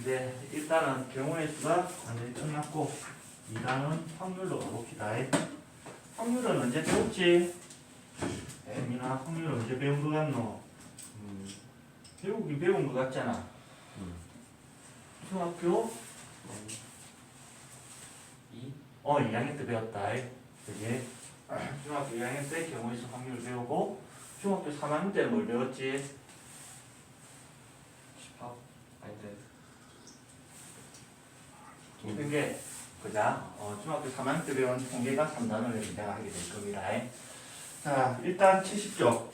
이제 1단은 경우의 수가 완전히 끝났고 2단은 확률로 가봅시다. 확률은 언제 배웠지? 민아 확률 언제 배운 거 같노? 배우긴 배운 거 같잖아. 중학교 2학년 때 배웠다. 그지? 중학교 2학년 때 경우의 수 확률 배우고 중학교 3학년 때 뭘 배웠지? 집합 아닌데 통계. 그자? 중학교 3학년 때 배운 통계가 3단원을 내가 하게 될 겁니다. 자, 일단 70쪽.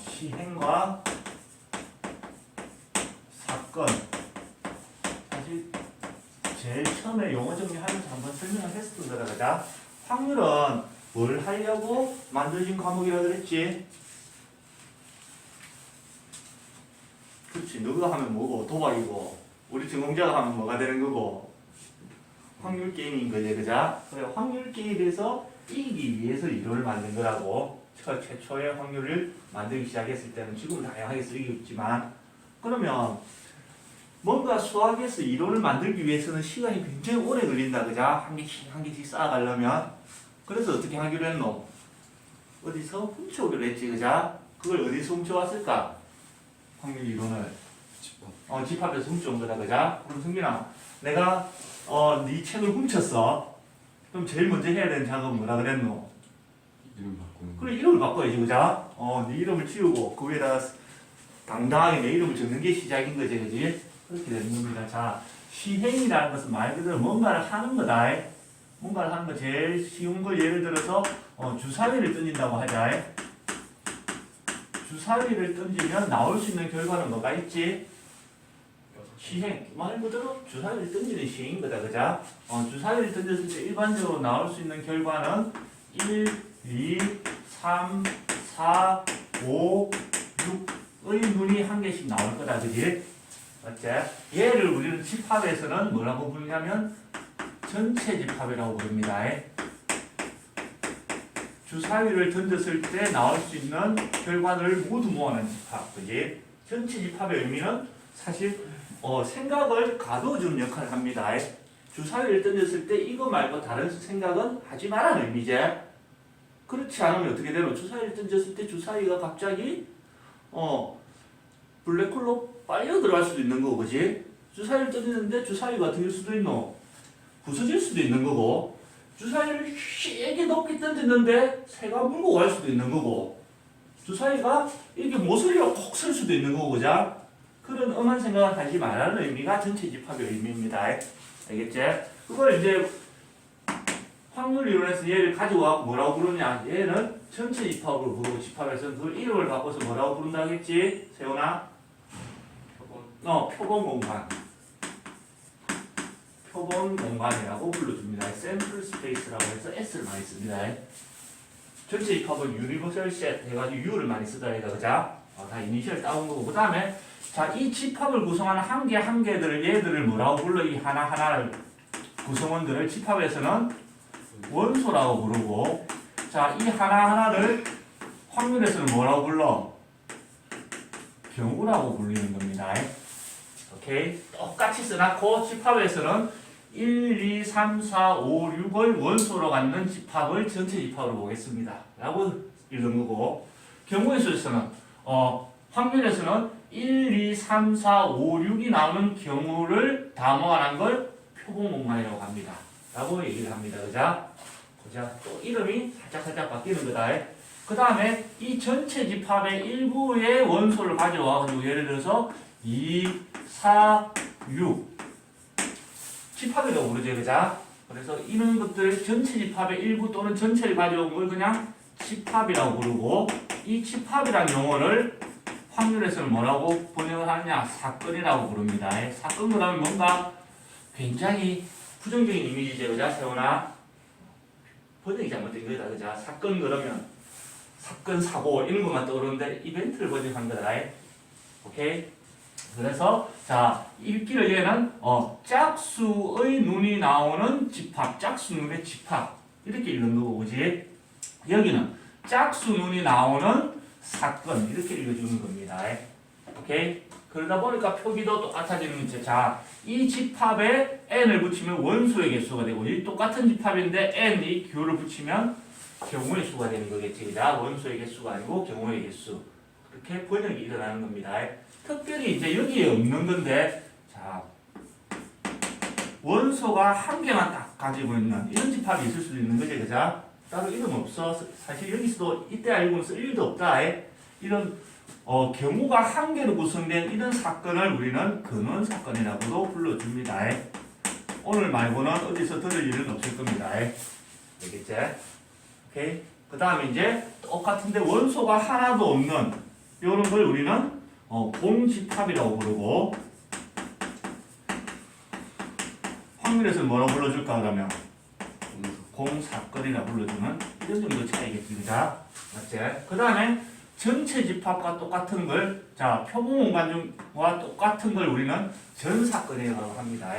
시행과 사건. 사실 제일 처음에 용어 정리하면서 한번 설명을 했었던 거다. 그자? 확률은 뭘 하려고 만들어진 과목이라 그랬지? 그렇지. 너가 하면 뭐고 도박이고 우리 전공자가 하면 뭐가 되는 거고 확률 게임인 거지. 그자? 그래 확률 게임에서 이기기 위해서 이론을 만든 거라고. 최초의 확률을 만들기 시작했을 때는 지금은 다양하게 쓰이고 있지만 그러면 뭔가 수학에서 이론을 만들기 위해서는 시간이 굉장히 오래 걸린다. 그자? 한 개씩 쌓아가려면. 그래서 어떻게 하기로 했노? 어디서 훔쳐오기로 했지. 그자? 그걸 어디서 훔쳐왔을까? 확률 이론을 집합에서 훔쳐온 거다. 그자? 그럼 승민아, 내가 네 책을 훔쳤어. 그럼 제일 먼저 해야 되는 작업은 뭐라 그랬노? 이름 바꾸는 거. 그래, 이름을 바꿔야지. 그자? 네 이름을 지우고 그 위에다 당당하게 내 이름을 적는 게 시작인 거지. 그지? 그렇게 되는 겁니다. 자, 시행이라는 것은 말 그대로 뭔가를 하는 거다. 뭔가를 하는 거 제일 쉬운 걸 예를 들어서 주사위를 던진다고 하자. 주사위를 던지면 나올 수 있는 결과는 뭐가 있지? 시행. 말 그대로 주사위를 던지는 시행인 거다. 그자? 주사위를 던졌을 때 일반적으로 나올 수 있는 결과는 1, 2, 3, 4, 5, 6의 눈이 한 개씩 나올 거다. 그지? 맞지? 얘를 우리는 집합에서는 뭐라고 부르냐면 전체 집합이라고 부릅니다. 주사위를 던졌을 때 나올 수 있는 결과를 모두 모아낸 집합. 그지? 전체 집합의 의미는 사실 생각을 가둬주는 역할을 합니다. 주사위를 던졌을 때 이거 말고 다른 생각은 하지 말라는 의미지. 그렇지 않으면 어떻게 되노? 주사위를 던졌을 때 주사위가 갑자기 블랙홀로 빨려 들어갈 수도 있는 거고, 그지? 주사위를 던지는데 주사위가 어떻게 될 수도 있노? 부서질 수도 있는 거고, 주사위를 세게 높게 던졌는데 새가 물고 갈 수도 있는 거고, 주사위가 이렇게 모서리가 콕 설 수도 있는 거고, 그자? 그런 엄한 생각을 하지 말라는 의미가 전체 집합의 의미입니다. 알겠지? 그걸 이제 확률 이론에서 얘를 가지고 와서 뭐라고 부르냐? 얘는 전체 집합으로 부르고 집합에서는 그걸 이름을 바꿔서 뭐라고 부른다 했지? 세훈아? 표본 공간. 표본 공간이라고 불러줍니다. 샘플 스페이스라고 해서 S를 많이 씁니다. 전체 집합은 유니버설 셋 해가지고 U를 많이 쓰다 얘가 그자? 다 이니셜 따온 거고. 그 다음에 자, 이 집합을 구성하는 한 개 한 개들을 얘들을 뭐라고 불러? 이 하나하나를 구성원들을 집합에서는 원소라고 부르고, 자, 이 하나하나를 확률에서는 뭐라고 불러? 경우라고 불리는 겁니다. 오케이? 똑같이 써놨고, 집합에서는 1, 2, 3, 4, 5, 6을 원소로 갖는 집합을 전체 집합으로 보겠습니다. 라고 읽는 거고, 경우의 수에서는, 확률에서는 1, 2, 3, 4, 5, 6이 나오는 경우를 다 모아놓은 걸 표본 공간이라고 합니다. 라고 얘기를 합니다. 그자? 또 이름이 살짝 바뀌는 거다. 그 다음에 이 전체 집합의 일부의 원소를 가져와가지고 예를 들어서 2, 4, 6 집합이라고 부르죠. 그자? 그래서 이런 것들 전체 집합의 일부 또는 전체를 가져온 걸 그냥 집합이라고 부르고, 이 집합이라는 용어를 확률에서는 뭐라고 번역을 하느냐? 사건이라고 부릅니다. 사건 그러면 뭔가 굉장히 부정적인 이미지죠. 그자? 세훈아? 번역이 잘못된 거다. 그자? 사건 그러면 사건, 사고 이런 것만 떠오르는데 이벤트를 번역한 거다. 오케이? 그래서 자, 읽기를 얘는 짝수의 눈이 나오는 집합, 짝수 눈의 집합 이렇게 읽는 거고, 그지? 여기는 짝수 눈이 나오는 사건 이렇게 읽어주는 겁니다. 오케이? 그러다 보니까 표기도 똑같아지는 거죠. 자, 이 집합에 n을 붙이면 원소의 개수가 되고 이 똑같은 집합인데 n 이 교를 붙이면 경우의 수가 되는 거겠지. 자, 원소의 개수가 아니고 경우의 개수. 그렇게 번역이 일어나는 겁니다. 특별히 이제 여기에 없는 건데 자, 원소가 한 개만 딱 가지고 있는 이런 집합이 있을 수도 있는 거죠. 그죠? 따로 이름 없어. 사실 여기서도 이때 알고는 쓸 일도 없다. 이런 경우가 한 개로 구성된 이런 사건을 우리는 근원 사건이라고도 불러줍니다. 오늘 말고는 어디서 들을 일은 없을 겁니다. 알겠지? 오케이? 그 다음에 이제 똑같은데 원소가 하나도 없는 이런 걸 우리는 공집합이라고 부르고 확률에서 뭐라고 불러줄까 그러면 공사건이라고 불러주는 이런 정도 차이겠지. 그죠? 맞지? 그 다음에 전체 집합과 똑같은 걸, 자, 표본공간과 똑같은 걸 우리는 전사건이라고 합니다.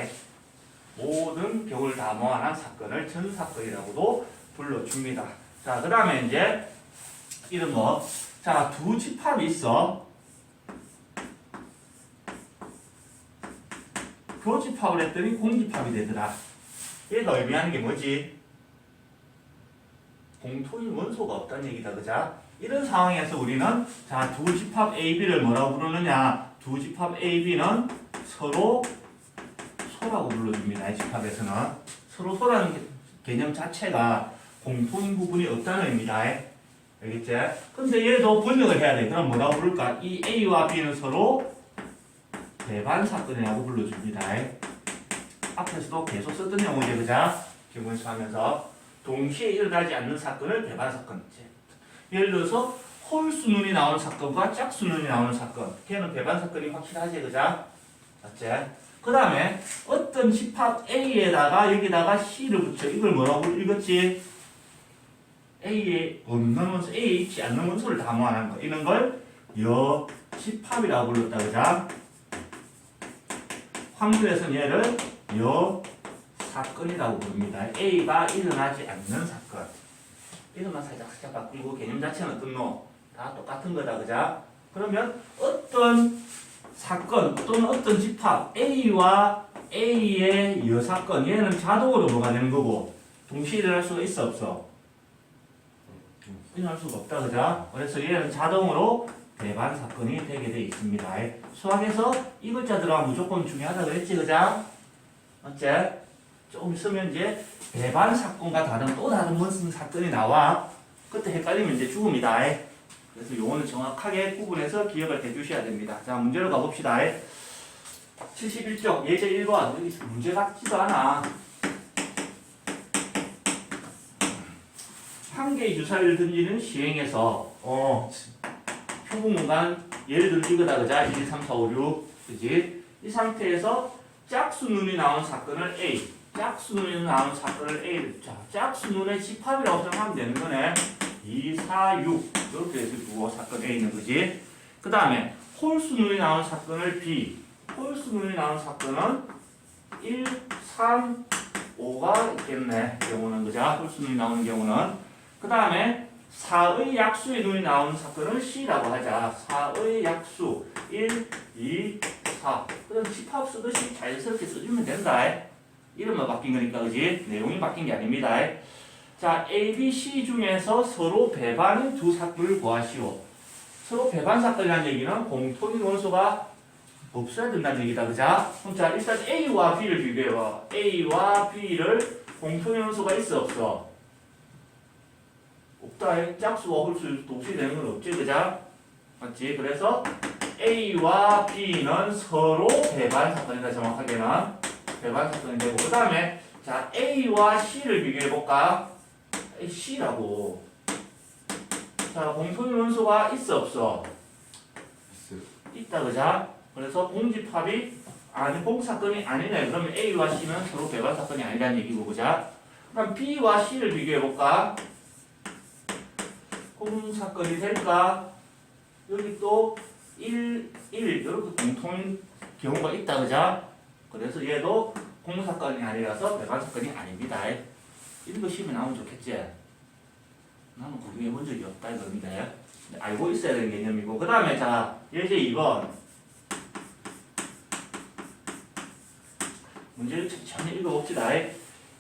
모든 경우를 다 모아놓은 사건을 전사건이라고도 불러줍니다. 자, 그 다음에 이제 이런 거. 자, 두 집합이 있어. 교집합을 했더니 공집합이 되더라. 얘가 의미하는 게 뭐지? 공통인 원소가 없다는 얘기다. 그자? 이런 상황에서 우리는 자, 두 집합 AB를 뭐라고 부르느냐? 두 집합 AB는 서로 소라고 불러줍니다. 이 집합에서는 서로 소라는 개념 자체가 공통인 부분이 없다는 의미다. 알겠지? 근데 얘도 번역을 해야 돼. 그럼 뭐라고 부를까? 이 A와 B는 서로 배반 사건이라고 불러줍니다. 앞에서도 계속 썼던 용어죠. 그자? 기본수 하면서 동시에 일어나지 않는 사건을 배반 사건. 예를 들어서 홀수눈이 나오는 사건과 짝수눈이 나오는 사건. 걔는 배반 사건이 확실하지. 그자? 맞지? 그 다음에 어떤 집합 A에다가 여기다가 C를 붙여. 이걸 뭐라고 읽었지? A에 없는 원소, A에 있지 않는 원소를 다 모아놓은 거. 이런 걸 여집합이라고 불렀다. 그자? 확률에서는 얘를 여사건이라고 부릅니다. A가 일어나지 않는 사건. 이름만 살짝 바꾸고 개념 자체는 어떤 노? 다 똑같은 거다. 그자? 그러면 어떤 사건 또는 어떤 집합 A와 A의 여사건 얘는 자동으로 뭐가 되는 거고 동시에 일어날 수가 있어 없어? 일어날 수가 없다. 그자? 그래서 얘는 자동으로 배반 사건이 되게 돼 있습니다. 수학에서 이 글자 들어가면 무조건 중요하다 그랬지. 그자? 맞지? 조금 있으면 이제 배반 사건과 또 다른 무슨 사건이 나와. 그때 헷갈리면 이제 죽음이다. 그래서 요거는 정확하게 구분해서 기억을 해주셔야 됩니다. 자, 문제로 가봅시다. 71쪽 예제 1번. 여기 문제 같지도 않아. 한 개의 주사위를 던지는 시행에서 표본공간 예를 들어 이거다. 그자? 1, 2, 3, 4, 5, 6. 그지? 이 상태에서 짝수눈이 나오는 사건을 A, 짝수눈이 나오는 사건을 A. 자, 짝수눈의 집합이라고 생각하면 되는 거네. 2, 4, 6 이렇게 해서 두고 사건 A 있는 거지. 그 다음에 홀수눈이 나오는 사건을 B, 홀수눈이 나오는 사건은 1, 3, 5가 있겠네. 경우는 그죠? 홀수눈이 나오는 경우는. 그 다음에 4의 약수의 눈이 나오는 사건을 C라고 하자. 4의 약수 1, 2, 4. 그럼 집합 쓰듯이 자연스럽게 써주면 된다. 이름만 바뀐 거니까, 그지? 내용이 바뀐 게 아닙니다. 자, A, B, C 중에서 서로 배반인 두 사건을 구하시오. 서로 배반 사건이라는 얘기는 공통인 원소가 없어야 된다는 얘기다. 그자? 자, 일단 A와 B를 비교해봐. A와 B를 공통인 원소가 있어, 없어? 없다. 짝수와 홀수 동시에 되는 건 없지, 그자? 맞지? 그래서 A와 B는 서로 배반 사건이다. 정확하게는 배반 사건이 되고, 그 다음에 자, A와 C를 비교해볼까? C라고. 자, 공통인 원소가 있어, 없어? 있어요. 있다. 그자? 그래서 공집합이 아니 공사건이 아니네. 그러면 A와 C는 서로 배반 사건이 아니라는 얘기고, 그자? 그럼 B와 C를 비교해볼까? 공사건이 될까? 여기 또 1, 이렇게 공통인 경우가 있다. 그자? 그래서 얘도 공사건이 아니라서 배반 사건이 아닙니다. 이런 거 시험에 나오면 좋겠지? 나는 고민해 본 적이 없다 이건데 알고 있어야 되는 개념이고 그 다음에 자 예제 2번 문제를 천천히 읽어봅시다.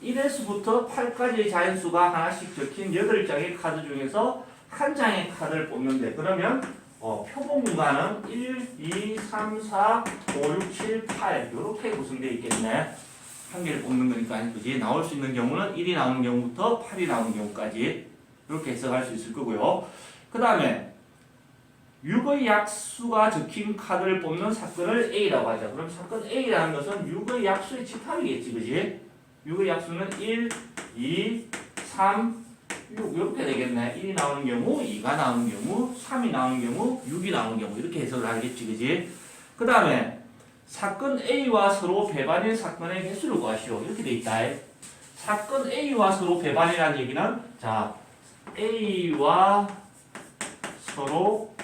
1에서부터 8까지의 자연수가 하나씩 적힌 8장의 카드 중에서 한 장의 카드를 뽑는데 그러면 표본 공간은 1, 2, 3, 4, 5, 6, 7, 8 이렇게 구성되어 있겠네. 한 개를 뽑는 거니까 그지? 나올 수 있는 경우는 1이 나오는 경우부터 8이 나오는 경우까지 이렇게 해석할 수 있을 거고요. 그 다음에 6의 약수가 적힌 카드를 뽑는 사건을 A라고 하자. 그럼 사건 A라는 것은 6의 약수의 집합이겠지, 그지? 6의 약수는 1, 2, 3, 6 이렇게 되겠네. 1이 나오는 경우, 2가 나오는 경우, 3이 나오는 경우, 6이 나오는 경우 이렇게 해석을 하겠지, 그지? 그 다음에 사건 A와 서로 배반인 사건의 개수를 구하시오. 이렇게 돼 있다. 사건 A와 서로 배반이라는 얘기는 자 A와 서로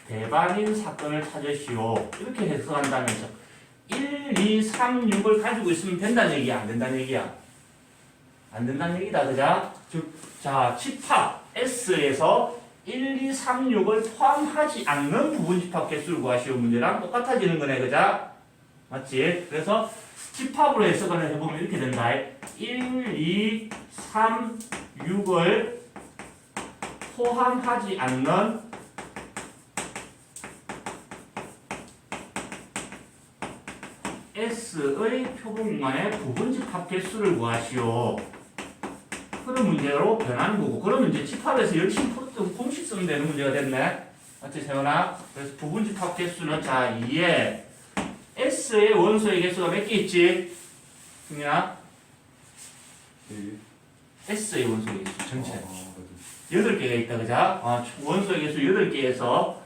배반인 사건을 찾으시오. 이렇게 해석한다면서 1, 2, 3, 6을 가지고 있으면 된다는 얘기야? 안 된다는 얘기야? 안 된다는 얘기다. 그자? 즉, 자, 집합 S에서 1, 2, 3, 6을 포함하지 않는 부분 집합 개수를 구하시오 문제랑 똑같아지는 거네. 그자? 맞지? 그래서 집합으로 해석을 해보면 이렇게 된다. 1, 2, 3, 6을 포함하지 않는 S의 표본 공간의 부분 집합 개수를 구하시오. 그런 문제로 변하는 거고. 그러면 이제 집합에서 열심히 풀었던 공식 쓰면 되는 문제가 됐네. 맞지, 세훈아? 그래서 부분 집합 개수는 자 2에 S의 원소의 개수가 몇 개 있지? 승민아? S의 원소의 개수 전체 8개가 있다, 그자? 원소의 개수 8개에서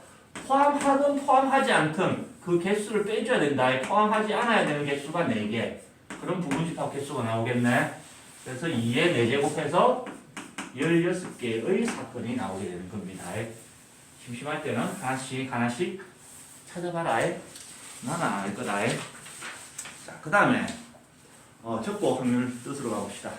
포함하든 포함하지 않든 그 개수를 빼줘야 된다. 포함하지 않아야 되는 개수가 4개. 그럼 부분집합 개수가 나오겠네. 그래서 2에 4제곱해서 16개의 사건이 나오게 되는 겁니다. 심심할 때는 하나씩 찾아봐라. 나는 안 할 거다. 자, 그 다음에 적보 확률 뜻으로 가봅시다.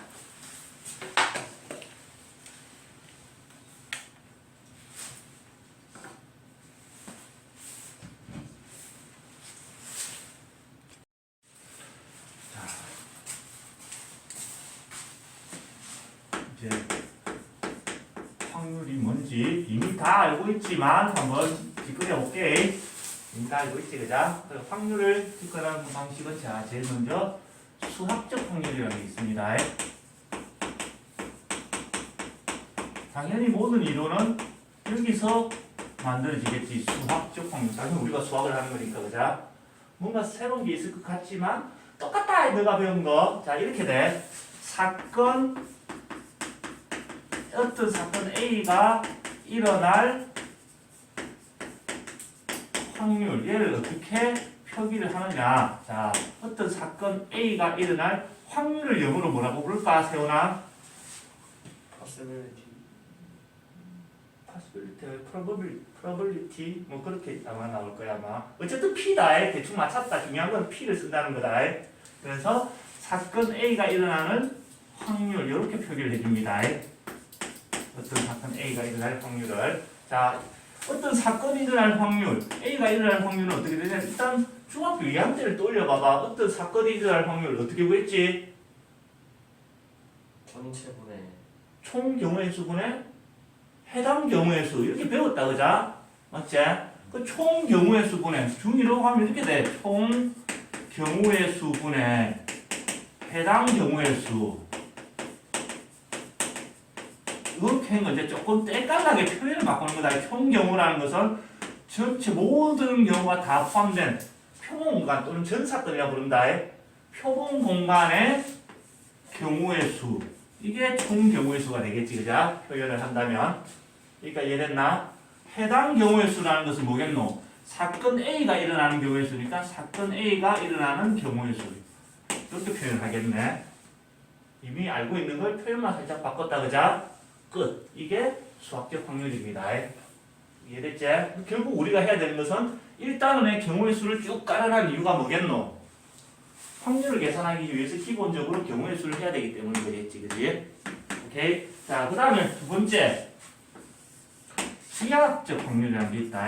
이제 확률이 뭔지 이미 다 알고 있지만 한번 뒷거려 볼게. 이미 다 알고 있지, 그자? 확률을 뒷거라는 방식은 자 제일 먼저 수학적 확률이라는 게 있습니다. 당연히 모든 이론은 여기서 만들어지겠지. 수학적 확률. 당연히 우리가 수학을 하는 거니까, 그자? 뭔가 새로운 게 있을 것 같지만 똑같다. 너가 배운 거. 자, 이렇게 돼. 어떤 사건 A가 일어날 확률, 얘를 어떻게 표기를 하느냐. 자, 어떤 사건 A가 일어날 확률을 영어로 뭐라고 부를까, 세훈아? probability, 뭐 그렇게 아마 나올 거야, 아마. 어쨌든 P다. 대충 맞췄다. 중요한 건 P를 쓴다는 거다. 그래서 사건 A가 일어나는 확률, 이렇게 표기를 해줍니다. 어떤 사건 A가 일어날 확률을. 자, 어떤 사건이 일어날 확률, A가 일어날 확률은 어떻게 되냐? 일단 중학교 2학년 때를 떠올려봐봐. 어떤 사건이 일어날 확률 어떻게 구했지? 전체분의 총 경우의 수분의 해당 경우의 수. 이렇게 배웠다, 그자? 맞지? 그 총 경우의 수분의 중1로 하면 이렇게 돼. 총 경우의 수분의 해당 경우의 수. 이렇게 하는 건 이제 조금 때깔나게 표현을 바꾸는 거다. 총 경우라는 것은 전체 모든 경우가 다 포함된 표본 공간 또는 전 사건이라고 부른다. 표본 공간의 경우의 수. 이게 총 경우의 수가 되겠지, 그자? 표현을 한다면. 그러니까 이해됐나? 해당 경우의 수라는 것은 뭐겠노? 사건 A가 일어나는 경우의 수니까 사건 A가 일어나는 경우의 수. 이렇게 표현을 하겠네. 이미 알고 있는 걸 표현만 살짝 바꿨다, 그자? 끝. 이게 수학적 확률입니다. 이해됐지? 결국 우리가 해야 되는 것은 일단은의 경우의 수를 쭉 깔아놓은 이유가 뭐겠노? 확률을 계산하기 위해서 기본적으로 경우의 수를 해야 되기 때문에 그랬지, 그지? 오케이? 자, 그 다음에 두 번째 기하학적 확률이라는 게 있다.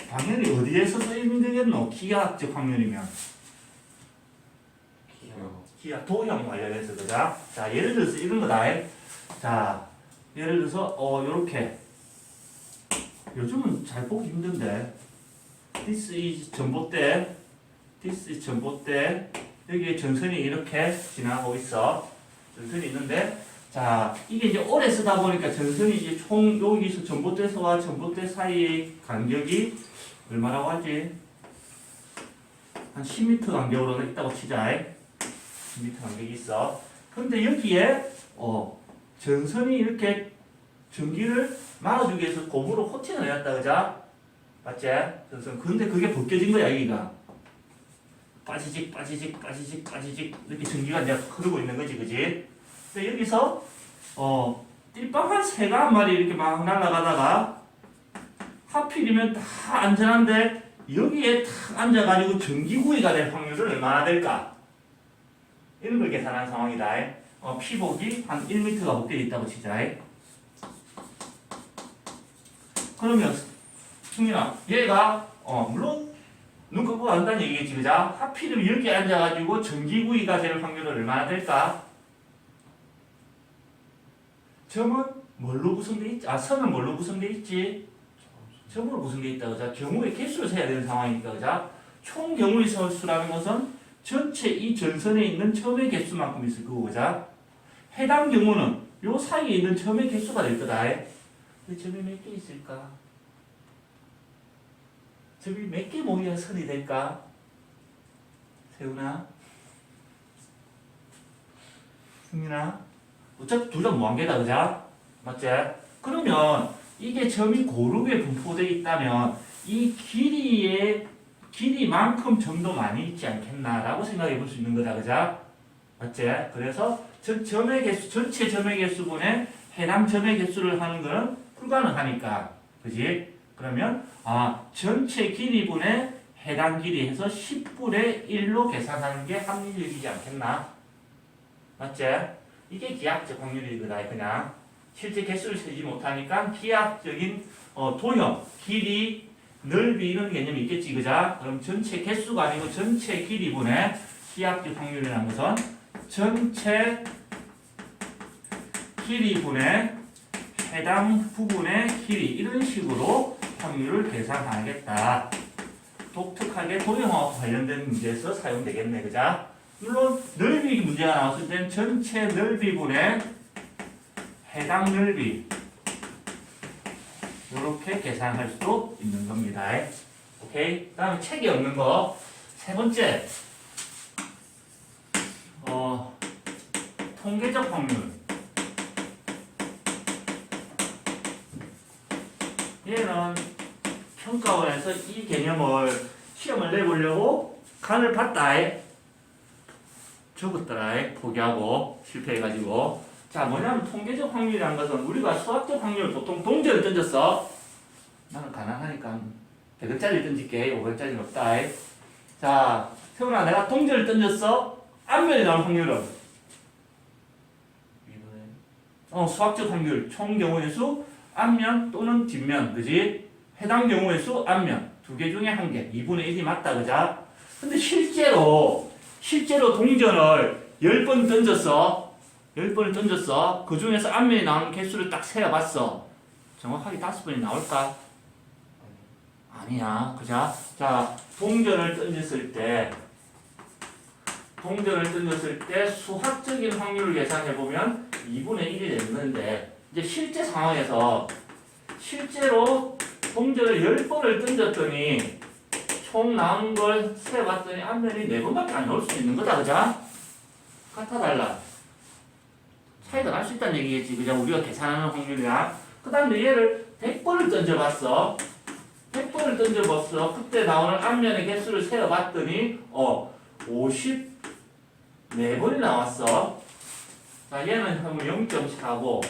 당연히 어디에서 쓰이면 되겠노? 기하학적 확률이면 기하 도형 관련해서 그자. 자, 예를 들어서 이런 거다. 자, 예를 들어서 요렇게 요즘은 잘 보기 힘든데 this is 전봇대 this is 전봇대 여기에 전선이 이렇게 지나가고 있어. 전선이 있는데 자, 이게 이제 오래 쓰다 보니까 전선이 이제 총 여기서 전봇대서와 전봇대 사이의 간격이 얼마라고 하지? 한 10m 간격으로 있다고 치자. 10m 간격이 있어. 근데 여기에 전선이 이렇게 전기를 막아주기 위해서 고무로 코팅을 해놨다, 그자? 맞지? 전선. 근데 그게 벗겨진 거야, 여기가. 빠지직 이렇게 전기가 이제 흐르고 있는 거지, 그지? 근데 여기서 띨빵 한 새가 한 마리 이렇게 막 날아가다가 하필이면 다 안전한데 여기에 탁 앉아가지고 전기구이가 될 확률은 얼마나 될까? 이런 걸 계산한 상황이다. 피복이 한 1m가 벗겨 있다고 치자. 그러면 승민아, 얘가 물론 눈 감고 안다는 얘기겠지, 그자? 하필이면 여기 앉아가지고 전기구이가 될 확률은 얼마나 될까? 점은 뭘로 구성되어 있지? 선은 뭘로 구성되어 있지? 점으로 구성되어 있다, 그자? 경우의 개수를 세야 되는 상황이니까, 그자? 총 경우의 수라는 것은 전체 이 전선에 있는 점의 개수만큼 있을 거고, 그자? 해당 경우는 요 사이에 있는 점의 개수가 될 거다. 근데 점이 몇 개 있을까? 점이 몇 개 모여야 선이 될까? 세훈아? 승민아? 어차피 둘 다 무한계다, 그자? 맞지? 그러면 이게 점이 고르게 분포되어 있다면 이 길이만큼 점도 많이 있지 않겠나라고 생각해 볼 수 있는 거다, 그자? 맞지? 그래서 점의 개수, 전체 점의 개수분의 해당 점의 개수를 하는 것은 불가능하니까, 그지? 그러면 전체 길이분의 해당 길이 해서 10분의 1로 계산하는 게 합리적이지 않겠나? 맞지? 이게 기하학적 확률이거다, 그냥. 실제 개수를 세지 못하니까 기하학적인 도형, 길이, 넓이 이런 개념이 있겠지, 그자? 그럼 전체 개수가 아니고 전체 길이분의 기하학적 확률이라는 것은 전체 길이분의 해당 부분의 길이 이런 식으로 확률을 계산하겠다. 독특하게 도형하고 관련된 문제에서 사용되겠네, 그자? 물론 넓이 문제가 나왔을 땐 전체 넓이분의 해당 넓이 이렇게 계산할 수도 있는 겁니다. 오케이? 다음에 책이 없는 거 세 번째 통계적 확률. 얘는 평가원에서 이 개념을 시험을 내보려고 간을 봤다. 적었더라. 포기하고 실패해가지고. 자, 뭐냐면 통계적 확률이라는 것은 우리가 수학적 확률 보통 동전을 던졌어. 나는 가난하니까 100원짜리 던질게. 500원짜리는 없다. 자, 태훈아, 내가 동전을 던졌어. 앞면에 나올 확률은? 수학적 확률 총 경우의 수 앞면 또는 뒷면, 그지? 해당 경우의 수 앞면 두 개 중에 한 개, 2분의 1이 맞다, 그자? 근데 실제로 동전을 10번 던졌어. 10번을 던졌어. 그 중에서 앞면에 나오는 개수를 딱 세어봤어. 정확하게 5번이 나올까? 아니야, 그자? 자, 동전을 던졌을 때 수학적인 확률을 계산해보면 2분의 1이 되는 건데, 이제 실제 상황에서 실제로 동전을 10번을 던졌더니 총 나온 걸 세어봤더니 앞면이 4번밖에 안 나올 수 있는 거다, 그자? 같아 달라? 차이가 날 수 있다는 얘기겠지, 그자? 우리가 계산하는 확률이야. 그 다음에 얘를 100번을 던져봤어. 100번을 던져봤어. 그때 나오는 앞면의 개수를 세어봤더니 54번이 나왔어. 자, 얘는 하면 0.4고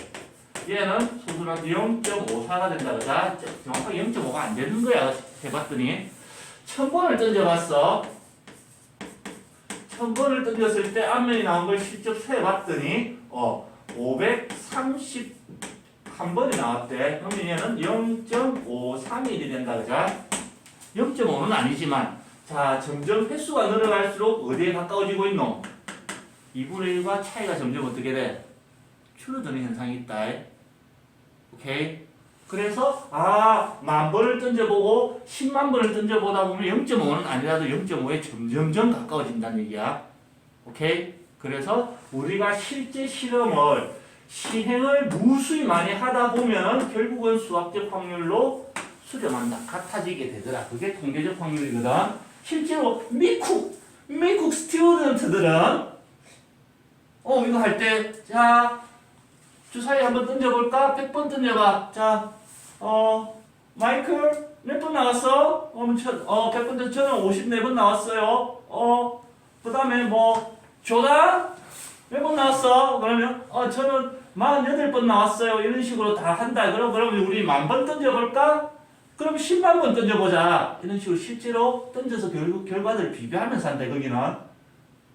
얘는 소수한테 0.54가 된다, 그자? 정확하게 0.5가 안 되는 거야. 해봤더니 1000번을 던져봤어. 1000번을 던졌을 때 앞면이 나온 걸 실적 세봤더니 531번이 나왔대. 그러면 얘는 0.531이 된다. 그죠? 0.5는 아니지만 자 점점 횟수가 늘어갈수록 어디에 가까워지고 있노? 2분의 1과 차이가 점점 어떻게 돼? 줄어드는 현상이 있다. 오케이? 그래서 10,000번을 던져보고 10만 번을 던져보다 보면 0.5는 아니라도 0.5에 점점점 가까워진다는 얘기야. 오케이? 그래서 우리가 실제 실험을 시행을 무수히 많이 하다 보면 결국은 수학적 확률로 수렴한다. 같아지게 되더라. 그게 통계적 확률이거든. 실제로 미국 스튜던트들은 이거 할 때 자 주사위 한번 던져볼까? 100번 던져봐. 자 마이클 몇 번 나왔어? 100번 던 저는 54번 나왔어요. 그 다음에 뭐 조다 몇 번 나왔어? 그러면 저는 48번 나왔어요. 이런 식으로 다 한다. 그러면 우리 10,000번 던져볼까? 그럼 10만 번 던져보자. 이런 식으로 실제로 던져서 결과들을 비교하면서 한다. 거기는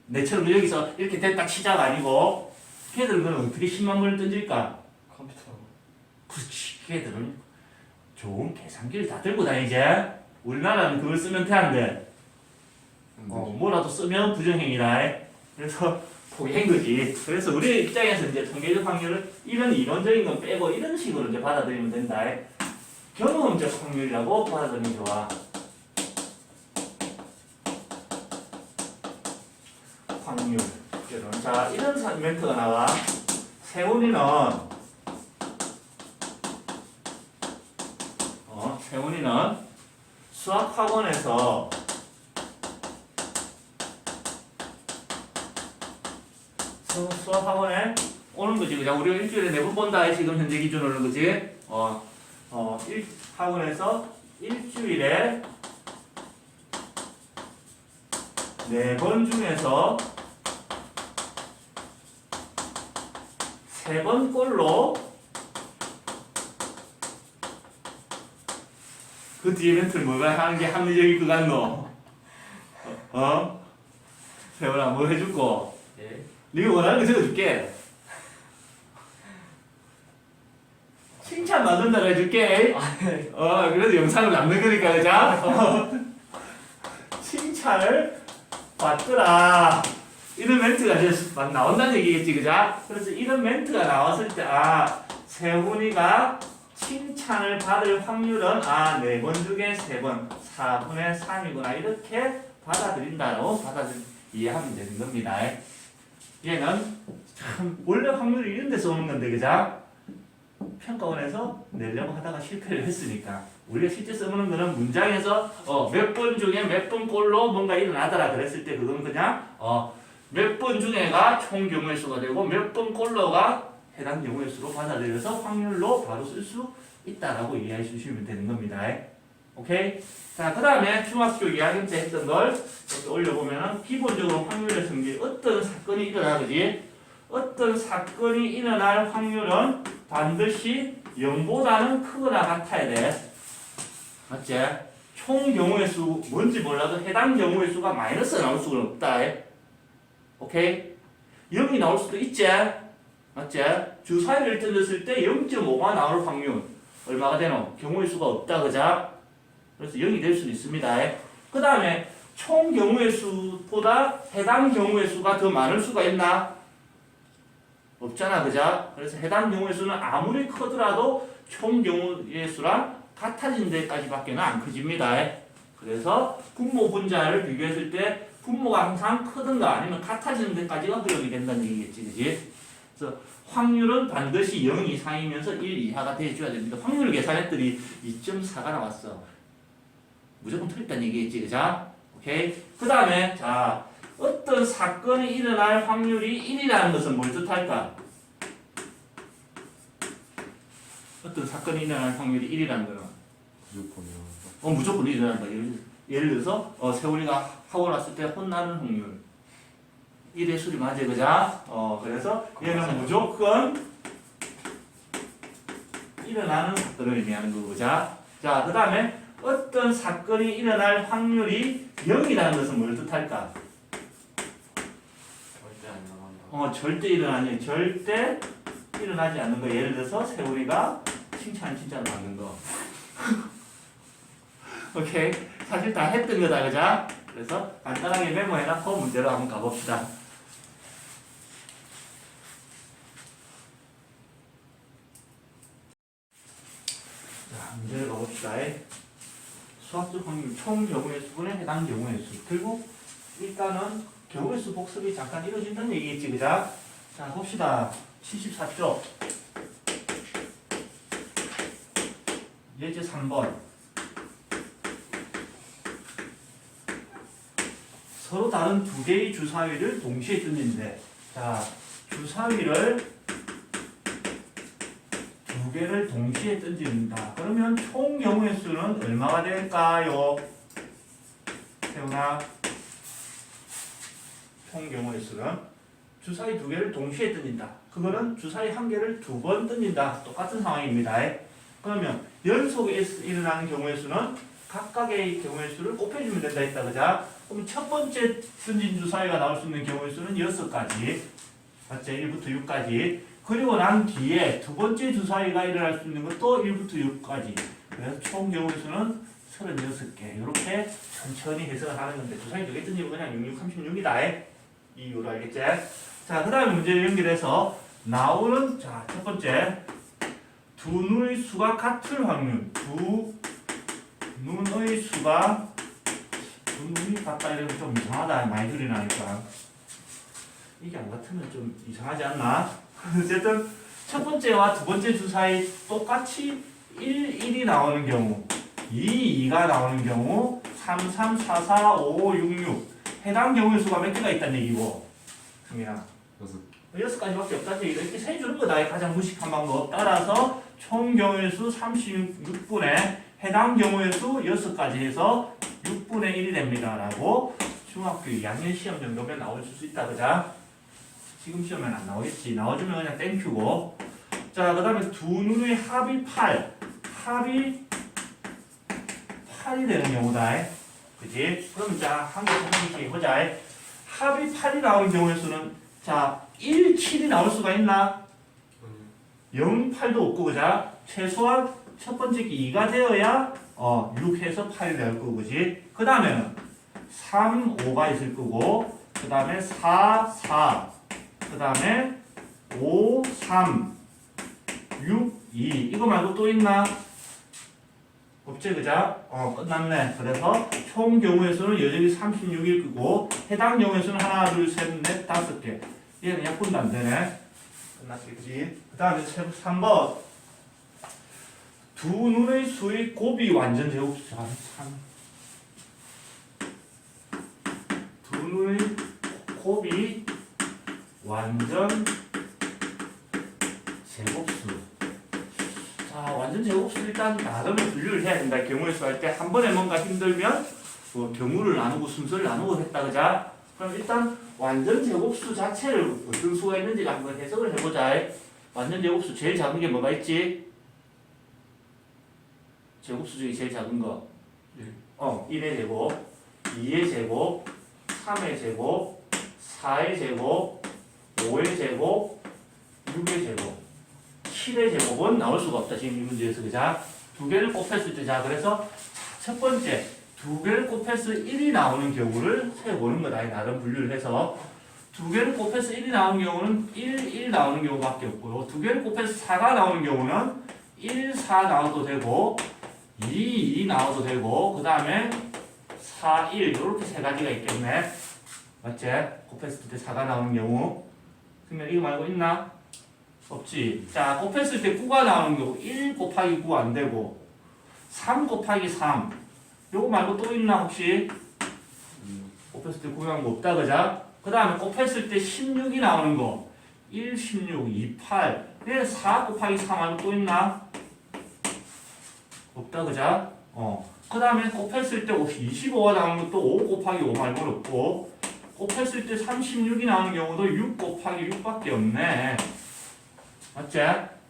내처럼 여기서 이렇게 됐다 치자가 아니고 걔들은 그럼 어떻게 10만 번을 던질까? 컴퓨터. 그렇지. 걔들은 좋은 계산기를 다 들고 다니지. 우리나라는 그걸 쓰면 돼안돼. 뭐라도 쓰면 부정행위라. 그래서 포기한 거지. 그래서 우리 입장에서 이제 통계적 확률을 이런 이론적인 건 빼고 이런 식으로 이제 받아들이면 된다. 경험적 확률이라고 받아들이면 좋아. 확률. 자, 이런 멘트가 나와. 세훈이는 수학학원에서 수학학원에 오는 거지. 그냥 우리가 일주일에 4번 본다. 지금 현재 기준으로는 그지? 학원에서 일주일에 4번 중에서 3번 꼴로 그 뒤에 멘트를 뭐가 하는 게 합리적일 것 같노? 세훈아 뭐 해줄거? 예. 네가 원하는 거 적어줄게. 칭찬 받는다고 해줄게. 그래도 영상을 남는 거니까 그자? 칭찬을 받더라. 이런 멘트가 이제 막 나온다는 얘기겠지, 그자? 그래서 이런 멘트가 나왔을 때, 세훈이가 칭찬을 받을 확률은 4번 중에 3번, 4분의 3이구나. 이렇게 받아들인다고 이해하면 되는 겁니다. 얘는 참 원래 확률이 이런 데서 오는 건데, 그자? 평가원에서 내려고 하다가 실패를 했으니까 우리가 실제 써보는 거는 문장에서 몇 번 중에 몇 번 꼴로 뭔가 일어나더라 그랬을 때 그건 그냥 몇 번 중에가 총 경우의 수가 되고 몇 번 꼴로가 해당 경우의 수로 받아들여서 확률로 바로 쓸 수 있다라고 이해해 주시면 되는 겁니다. 오케이? 자, 그 다음에 중학교 2학년 때 했던 걸 이렇게 올려보면은 기본적으로 확률의 성질 어떤 사건이 일어나 그지? 어떤 사건이 일어날 확률은 반드시 0보다는 크거나 같아야 돼. 맞지? 총 경우의 수 뭔지 몰라도 해당 경우의 수가 마이너스 나올 수는 없다. 오케이? 0이 나올 수도 있지? 맞지? 주사위를 던졌을 때 0.5가 나올 확률 얼마가 되노? 경우의 수가 없다. 그자? 그래서 0이 될 수도 있습니다. 그 다음에 총 경우의 수보다 해당 경우의 수가 더 많을 수가 있나? 없잖아, 그자? 그래서 해당 경우의 수는 아무리 크더라도 총 경우의 수랑 같아진 데까지밖에는 안 커집니다. 그래서 분모 분자를 비교했을 때 분모가 항상 크든가 아니면 같아지는 데까지가 허용이 된다는 얘기겠지, 그지? 그래서 확률은 반드시 0 이상이면서 1 이하가 돼줘야 됩니다. 확률을 계산했더니 2.4가 나왔어. 무조건 틀렸다는 얘기겠지, 그자? 오케이? 그 다음에 자. 어떤 사건이 일어날 확률이 1이라는 것은 뭘 뜻할까? 어떤 사건이 일어날 확률이 1이라는 거는 무조건이요. 무조건 일어난다. 예를 들어서 세훈이가 학원 왔을 때 혼나는 확률 1의 수리 맞아, 그자? 그래서 얘는 무조건 일어나는 사건을 의미하는 거고, 자, 그 다음에 어떤 사건이 일어날 확률이 0이라는 것은 뭘 뜻할까? 절대 일어나지 않는 거. 예를 들어서 세훈이가 칭찬을 받는 거. 오케이. 사실 다 했던 거다, 그자? 그래서 간단하게 메모해놓고 문제로 한번 가봅시다. 자, 문제를 가봅시다. 수학적 확률 총 경우의 수분에 해당 경우의 수. 결국 일단은 경우의 수 복습이 잠깐 이루어진다는 얘기겠지, 그자? 자, 봅시다. 74쪽. 예제 3번. 서로 다른 두 개의 주사위를 동시에 던진대. 자, 주사위를 두 개를 동시에 던진다. 그러면 총 경우의 수는 얼마가 될까요? 태훈아. 총 경우의 수는 주사위 두 개를 동시에 던진다. 그거는 주사위 한 개를 두 번 던진다. 똑같은 상황입니다. 그러면 연속에 일어나는 경우의 수는 각각의 경우의 수를 곱해주면 된다 했다. 그자? 그럼 첫 번째 던진 주사위가 나올 수 있는 경우의 수는 6가지. 맞죠? 1부터 6까지. 그리고 난 뒤에 두 번째 주사위가 일어날 수 있는 것도 1부터 6까지. 그래서 총 경우의 수는 36개. 이렇게 천천히 해석을 하는 건데 주사위 두 개 던지면 그냥 6, 6, 36이다. 이 이유로 알겠지? 자, 그 다음에 문제를 연결해서 나오는, 자, 첫 번째. 두 눈의 수가 같을 확률. 두 눈의 수가, 두 눈이 같다 이러면 좀 이상하다. 많이 줄이 나니까. 이게 안 같으면 좀 이상하지 않나? 어쨌든, 첫 번째와 두 번째 주사위 똑같이 1, 1이 나오는 경우, 2, 2가 나오는 경우, 3, 3, 4, 4, 5, 6, 6. 해당 경우의 수가 몇 개가 있다는 얘기고, 승민아. 6가지밖에 없다는 얘기다. 이렇게 세주는 거다. 가장 무식한 방법. 따라서 총 경우의 수 36분의 해당 경우의 수 6가지 해서 6분의 1이 됩니다. 라고 중학교 2학년 시험 정도면 나올 수 있다. 그자? 지금 시험엔 안 나오겠지. 나와주면 그냥 땡큐고. 자, 그 다음에 두 눈의 합이 8. 합이 8이 되는 경우다. 그지? 그럼 자, 한 개씩 해보자. 합이 8이 나오는 경우의 수는 자, 1, 7이 나올 수가 있나? 0, 8도 없고, 그자? 최소한 첫 번째 게 2가 되어야 6 해서 8이 될 거고, 그지? 그 다음에는 3, 5가 있을 거고, 그 다음에 4, 4, 그 다음에 5, 3, 6, 2. 이거 말고 또 있나? 없지, 그자? 끝났네. 그래서 총 경우의 수는 여전히 36일 거고, 해당 경우의 수는 하나, 둘, 셋, 넷, 5개. 얘는 약분도 안 되네. 끝났지, 그지? 그 다음에 3번. 두 눈의 수의 곱이 완전 제곱수. 참. 두 눈의 곱이 완전 제곱수. 자, 완전 제곱수 일단 나름의 분류를 해야 된다. 경우의 수 할 때 한 번에 뭔가 힘들면 경우를 나누고 순서를 나누고 했다, 그자? 그럼 일단 완전 제곱수 자체를 어떤 수가 있는지를 한번 해석을 해보자. 완전 제곱수 제일 작은 게 뭐가 있지? 제곱수 중에 제일 작은 거. 1의 제곱, 2의 제곱, 3의 제곱, 4의 제곱, 5의 제곱, 6의 제곱, 7의 제곱은 나올 수가 없다. 지금 이 문제에서. 그자? 두 개를 곱했을 때, 자, 그래서 첫 번째, 두 개를 곱해서 1이 나오는 경우를 세보는 거다. 나름 분류를 해서. 두 개를 곱해서 1이 나오는 경우는 1 나오는 경우밖에 없고요. 두 개를 곱해서 4가 나오는 경우는 1, 4 나와도 되고, 2 나와도 되고, 그 다음에 4, 1. 이렇게 세 가지가 있겠네. 맞지? 곱했을 때 4가 나오는 경우. 그러면 이거 말고 있나? 없지. 자, 곱했을 때 9가 나오는 경우 1 곱하기 9 안 되고 3 곱하기 3 요거 말고 또 있나 혹시? 곱했을 때 9가 나오는 거 없다, 그자? 그 다음에 곱했을 때 16이 나오는 거 1, 16, 2, 8 근데 4 곱하기 3 말고 또 있나? 없다, 그자? 그 다음에 곱했을 때 25가 나오는 것도 5 곱하기 5 말고는 없고 곱했을 때 36이 나오는 경우도 6 곱하기 6밖에 없네. 맞지?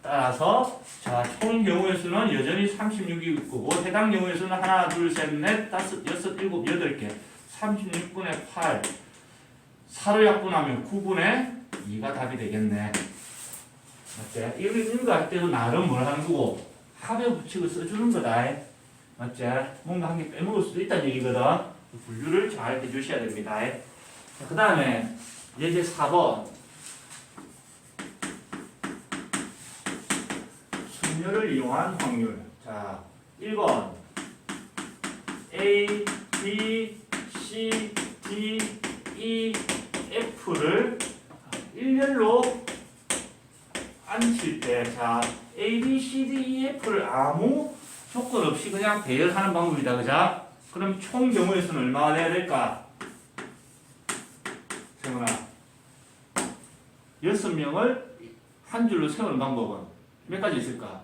따라서 자, 총 경우의 수는 여전히 36이 있고 해당 경우의 수는 하나, 둘, 셋, 넷, 다섯, 여섯, 일곱, 여덟 개. 36분의 8. 4를 약분하면 9분의 2가 답이 되겠네. 맞지? 이거 할 때도 나름 뭘 하는 거고 합의 법칙을 써주는 거다. 맞지? 뭔가 한 개 빼먹을 수도 있다는 얘기거든. 분류를 잘 해주셔야 됩니다. 그 다음에 예제 4번 순열을 이용한 확률. 자, 1번 A, B, C, D, E, F를 일렬로 앉힐 때, 자, A, B, C, D, E, F를 아무 조건 없이 그냥 배열하는 방법이다, 그자? 그럼 총 경우의 수는 얼마가 돼야 될까? 세훈아, 6명을 한 줄로 세우는 방법은 몇 가지 있을까?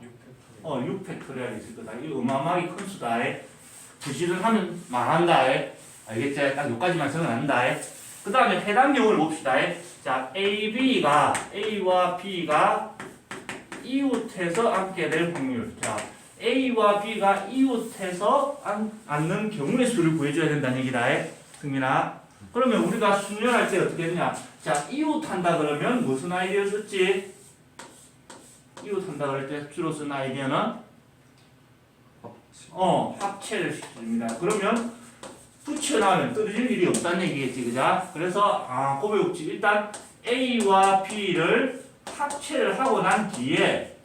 6팩토리얼이 있을 거다. 이거 어마어마하게 큰 수다. 부실을 하면 망한다. 알겠지? 딱 여기까지만 적어낸다. 그 다음에 해당 경우를 봅시다. 자, A와 B가 이웃해서 앉게 될 확률. 자, A와 B가 이웃해서 앉는 경우의 수를 구해줘야 된다는 얘기다. 승민아. 그러면 우리가 순열할 때 어떻게 했냐? 자, 이웃한다 그러면 무슨 아이디어 썼지? 이웃한다 그럴 때 주로 쓴 아이디어는 합체를 시킵니다. 그러면 붙여나오면 떨어질 일이 없다는 얘기겠지, 그자? 그래서 곱의 법칙 일단 A와 B를 합체를 하고 난 뒤에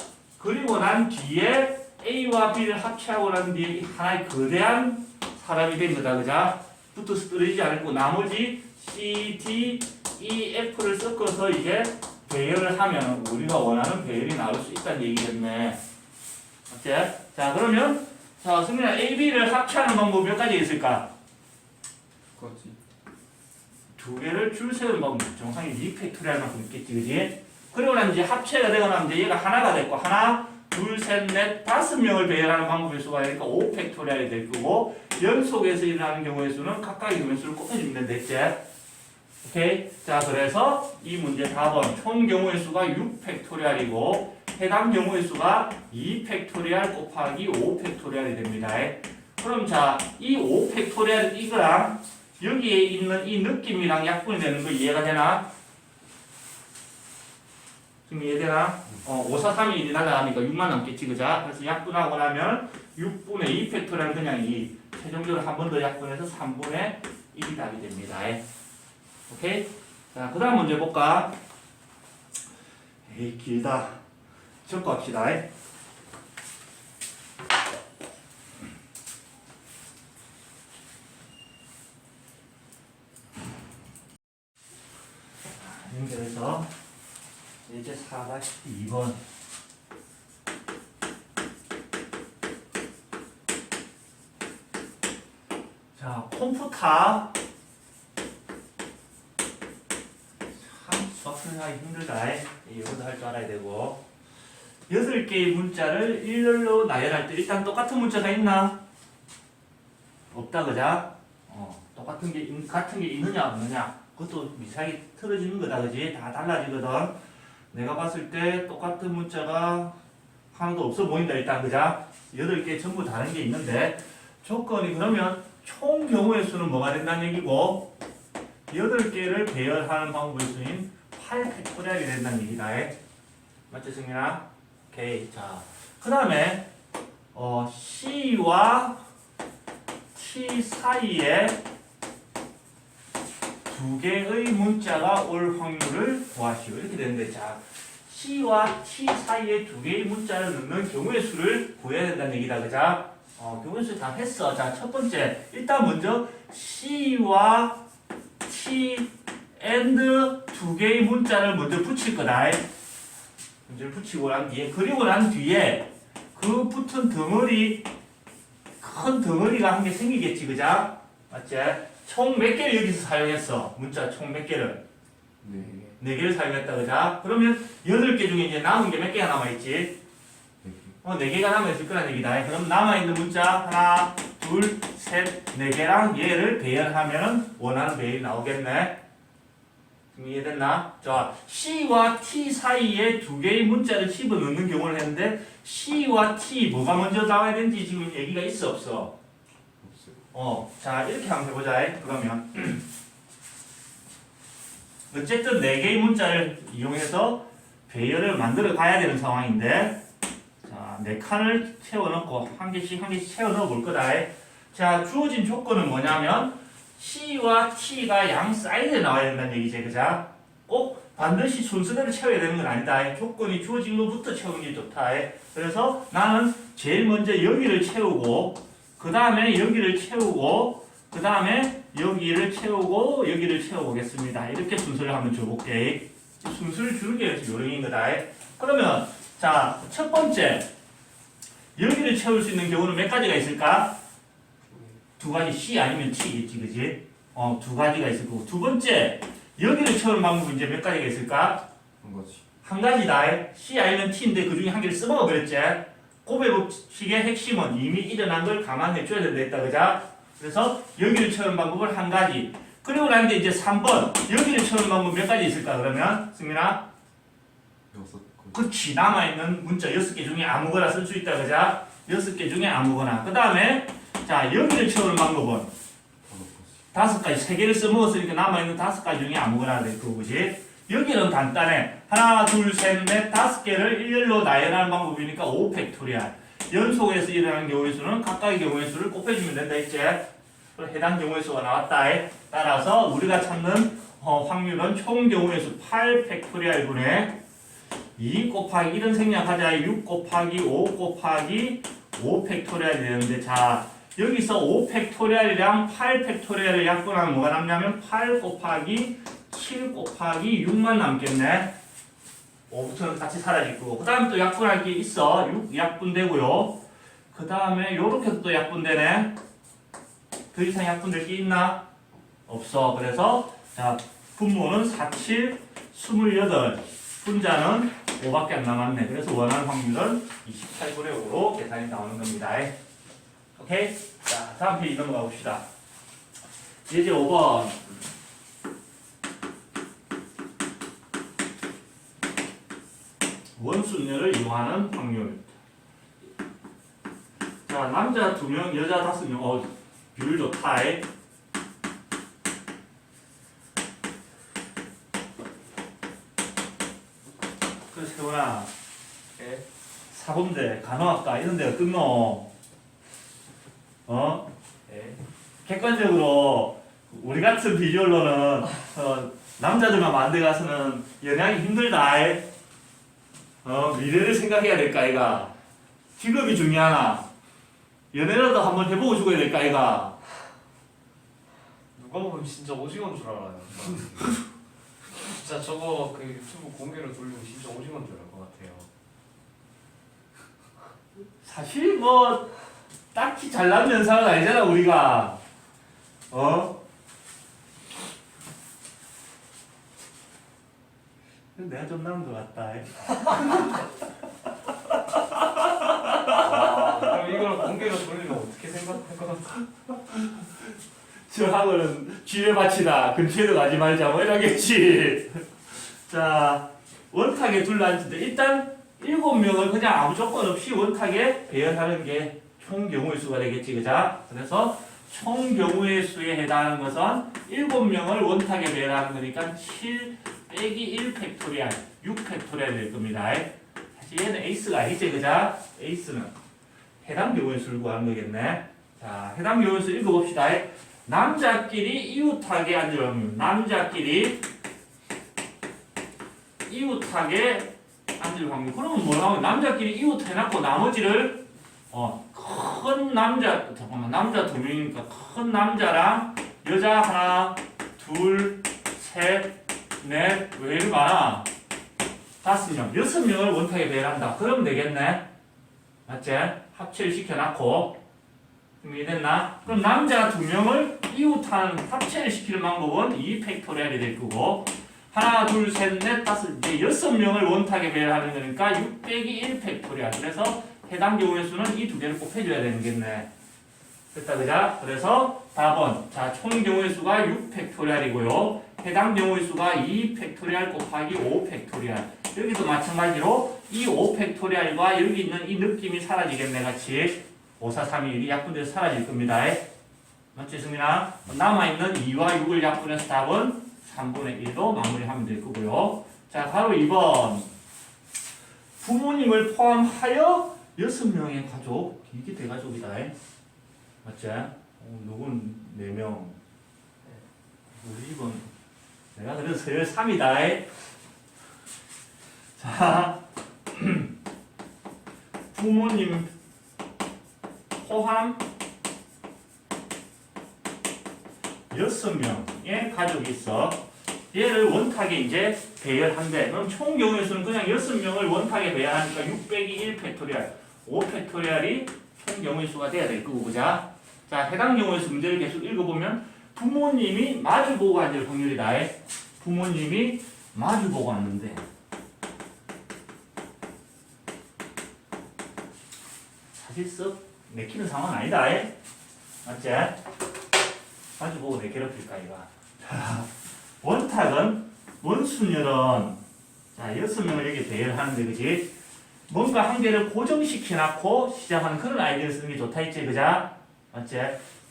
A와 B를 합체하고 난 뒤에 하나의 거대한 사람이 된 거다, 그자? 붙어서 떨어지지 않고 나머지 C, D, E, F를 섞어서 이제 배열을 하면 우리가 원하는 배열이 나올 수 있다는 얘기겠네. 맞지? 자, 그러면 자, 승민아 A, B를 합체하는 방법이 몇 가지 있을까? 그거지. 두 개를 줄 세우는 방법. 정상이 2팩토리얼 만큼 있겠지, 그지? 그리고 난 이제 합체가 되거나 이제 얘가 하나가 됐고 하나, 둘, 셋, 넷, 5명을 배열하는 방법의 수가 되니까 5팩토리얼이 될 거고 연속해서 일어나는 경우의 수는 각각의 경우의 수를 곱해주면 됐지? 오케이? 자, 그래서 이 문제 답은 총 경우의 수가 6팩토리얼이고 해당 경우의 수가 2팩토리얼 곱하기 5팩토리얼이 됩니다. 그럼 자, 이 5팩토리얼 이거랑 여기에 있는 이 느낌이랑 약분이 되는 거 이해가 되나? 지금 이해되나? 5, 4, 3이 1이 날아가니까 6만 남겠지, 그자? 그래서 약분하고 나면 6분의 2 팩토리얼은 그냥 2. 최종적으로 한 번 더 약분해서 3분의 1이 답이 됩니다. 오케이? 자, 그 다음 문제 볼까? 에이, 길다. 적고 합시다. 연결해서 이제 4-2번 자, 컴퓨터 참 수학 생각하기 힘들다. 이것도 할 줄 알아야 되고 6개의 문자를 일렬로 나열할 때 일단 똑같은 문자가 있나? 없다, 그자? 똑같은 게 있느냐 없느냐 그것도 미세하게 틀어지는 거다, 그지? 다 달라지거든. 내가 봤을 때 똑같은 문자가 하나도 없어 보인다, 일단, 그자? 8개 전부 다른 게 있는데 조건이 그러면 총 경우의 수는 뭐가 된다는 얘기고 8개를 배열하는 방법의 수인 8팩토리얼이 된다는 얘기다. 맞지, 승민아? 오케이. 자, 그 다음에 C와 T 사이에 두 개의 문자가 올 확률을 구하시오. 이렇게 되는데, 자, C와 T 사이에 두 개의 문자를 넣는 경우의 수를 구해야 된다는 얘기다, 그자? 경우의 수 다 했어. 자, 첫 번째, 일단 먼저 C와 T and 두 개의 문자를 먼저 붙일 거다. 문제를 붙이고 난 뒤에, 그리고 난 뒤에 그 붙은 덩어리, 큰 덩어리가 한 개 생기겠지, 그자? 맞지? 총 몇 개를 여기서 사용했어? 문자 총 몇 개를? 네 개를 사용했다, 그자? 그러면 8개 중에 이제 남은 게 몇 개가 남아있지? 4개가 남아있을 거란 얘기다. 그럼 남아있는 문자 하나, 둘, 셋, 4개랑 얘를 배열하면 원하는 배열이 나오겠네. 이해됐나? 자, C와 T 사이에 두 개의 문자를 집어넣는 경우를 했는데 C와 T 뭐가 먼저 나와야 되는지 지금 얘기가 있어 없어? 없어요. 자, 이렇게 한번 해보자. 그러면 어쨌든 4개의 문자를 이용해서 배열을 만들어 가야 되는 상황인데 자, 4칸을 채워넣고 한 개씩 채워넣어 볼 거다. 자, 주어진 조건은 뭐냐면 C와 T가 양 사이드에 나와야 된다는 얘기지. 그자? 꼭 반드시 순서대로 채워야 되는 건 아니다. 조건이 주어진 것부터 채우는 게 좋다. 그래서 나는 제일 먼저 여기를 채우고 그 다음에 여기를 채우고 그 다음에 여기를 채우고 여기를 채워보겠습니다. 이렇게 순서를 한번 줘볼게. 순서를 주는 게 요령인 거다. 그러면 자, 첫 번째 여기를 채울 수 있는 경우는 몇 가지가 있을까? 2가지. C 아니면 T겠지, 그지? 2가지가 있을 거고. 두 번째 여기를 채우는 방법은 이제 몇 가지가 있을까? 한 거지. 한 가지다. C 아니면 T인데 그 중에 한 개를 써먹어 버렸지. 곱의 법칙의 핵심은 이미 일어난 걸 감안해 줘야 된다, 그자? 그래서 여기를 채우는 방법을 한 가지. 그리고 난데 이제 3번 여기를 채우는 방법 몇 가지 있을까? 그러면 승민아? 6거. 그렇지. 남아있는 문자 6개 중에 아무거나 쓸 수 있다, 그자? 6개 중에 아무거나. 그 다음에 자, 여기를 채우는 방법은 5가지. 3개를 써먹었으니까 남아있는 5가지 중에 아무거나 될 거고, 그지? 여기는 간단해. 하나, 둘, 셋, 넷, 5개를 일렬로 나열하는 방법이니까 5팩토리알. 연속해서 일어나는 경우의 수는 각각의 경우의 수를 곱해주면 된다 했지? 해당 경우의 수가 나왔다. 따라서 우리가 찾는 확률은 총 경우의 수 8팩토리알분의 2 곱하기 1은 생략하자. 6 곱하기 5 곱하기 5팩토리알이 되는데 자 여기서 5팩토리알이랑 8팩토리알을 약분하면 뭐가 남냐면 8 곱하기 7 곱하기 6만 남겠네. 5부터는 같이 사라질 거고 그 다음에 또 약분할 게 있어. 6 약분되고요. 그 다음에 요렇게 또 약분되네. 더 이상 약분될 게 있나? 없어. 그래서 자 분모는 4, 7, 28 분자는 5밖에 안 남았네. 그래서 원하는 확률은 28분의 5로 계산이 나오는 겁니다. 오케이? 자 다음 페이지 넘어가 봅시다. 예제 5번 원순열을 이용하는 확률. 자 남자 2명 여자 5명 비율 좋다. 그 세훈아 사범대 간호학과 이런 데가 끝노. 객관적으로 우리 같은 비주얼로는 남자들만 만대 가서는 연애하기 힘들다. 미래를 생각해야 될까 아이가. 직업이 중요하나. 연애라도 한번 해보고 죽어야 될까 아이가. 누가 보면 진짜 오징어인 줄 알아요. 진짜 저거 그 유튜브 공개로 돌리면 진짜 오징어인 줄 알 것 같아요. 사실 뭐 딱히 잘난 연상은 아니잖아 우리가. 내가 좀 나은 것 같다. 그럼 이걸 공개로 돌리면 어떻게 생각할 것 같아? 저하고는 지뢰밭이다. 근처에도 가지 말자. 뭐 이러겠지. 자, 원탁에 둘러앉는데 일단 7명을 그냥 아무 조건 없이 원탁에 배열하는 게 총 경우의 수가 되겠지. 그자? 그래서 총 경우의 수에 해당하는 것은 7명을 원탁에 배열하는 거니까 7 빼기 1 팩토리알, 6 팩토리알 될 겁니다. 사실 얘는 에이스가 아니지. 그자? 에이스는 해당 경우의 수를 구하는 거겠네. 자, 해당 경우의 수 읽어봅시다. 남자끼리 이웃하게 앉을 확률. 남자끼리 이웃하게 앉을 확률. 그러면 뭐라고? 남자끼리 이웃 해놨고 나머지를 큰 남자 잠깐만 남자 2명이니까 큰 남자랑 여자 하나, 둘, 셋, 넷 왜 이리 많아? 5명, 6명을 원탁에 배열한다. 그러면 되겠네. 맞지? 합체를 시켜놨고 준비됐나? 그럼 남자 2명을 이웃하는 합체를 시키는 방법은 2팩토리얼이 될 거고 하나, 둘, 셋, 넷, 다섯 이제 6명을 원탁에 배열하는 거니까 6 빼기 1 팩토리얼. 그래서 해당 경우의 수는 이 2개를 꼭 해줘야 되겠네. 됐다 그자? 그래서 답은 자 총 경우의 수가 6 팩토리얼이고요. 해당 경우의 수가 2 팩토리얼 곱하기 5 팩토리얼. 여기도 마찬가지로 이 5 팩토리얼과 여기 있는 이 느낌이 사라지겠네 같이. 5, 4, 3, 2, 1이 약분돼서 사라질 겁니다. 맞지 승민아? 남아있는 2와 6을 약분해서 답은 3분의 1로 마무리하면 될 거고요. 자, 바로 2번. 부모님을 포함하여 6명의 가족. 이게 대가족이다. 맞지? 누군 4명. 우리 집은 내가 그래도 서열 3이다. 자, 부모님 포함 6명의 가족이 있어. 얘를 원탁에 이제 배열한대. 그럼 총 경우의 수는 그냥 6명을 원탁에 배열하니까 6 빼기 1 팩토리얼, 5 팩토리얼이 총 경우의 수가 돼야 될 거고, 그자? 자, 해당 경우의 수 문제를 계속 읽어보면 부모님이 마주보고 앉을 확률이다. 부모님이 마주보고 앉는데. 사실 썩 내키는 상황은 아니다. 맞지? 마주보고 내 괴롭힐까, 이거. 원탁은, 원순열은, 자, 6명을 여기 배열하는데, 그지? 뭔가 한 개를 고정시켜놓고 시작하는 그런 아이디어를 쓰는 게 좋다 했지, 그자? 맞지?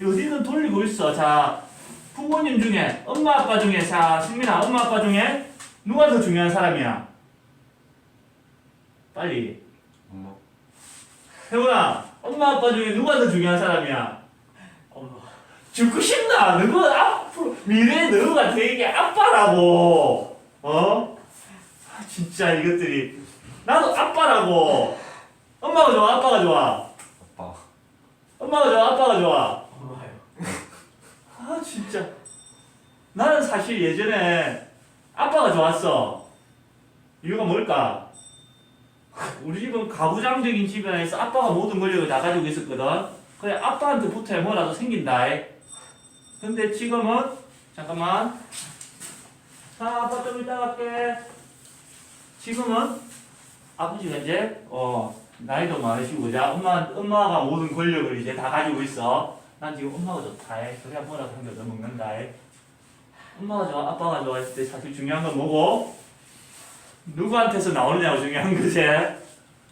어디든 돌리고 있어. 자, 부모님 중에, 엄마, 아빠 중에, 자, 승민아, 엄마, 아빠 중에 누가 더 중요한 사람이야? 빨리. 엄마. 혜원아, 엄마, 아빠 중에 누가 더 중요한 사람이야? 엄마. 죽고 싶나? 너가 앞으로, 미래의 너가 되게 아빠라고. 진짜 이것들이. 나도 아빠라고. 엄마가 좋아, 아빠가 좋아? 아빠. 엄마가 좋아, 아빠가 좋아? 엄마요. 진짜. 나는 사실 예전에 아빠가 좋았어. 이유가 뭘까? 우리 집은 가부장적인 집안에서 아빠가 모든 권력을 다 가지고 있었거든. 그래, 아빠한테 붙어야 뭐라도 생긴다. 근데 지금은, 잠깐만. 자, 아빠 좀 이따 갈게. 지금은 아버지가 이제, 나이도 많으시고, 자, 엄마가 모든 권력을 이제 다 가지고 있어. 난 지금 엄마가 좋다. 그래야 뭐라도 한 개 더 먹는다. 엄마가 좋아, 아빠가 좋아 했을 때 사실 중요한 건 뭐고? 누구한테서 나오느냐고 중요한 거지.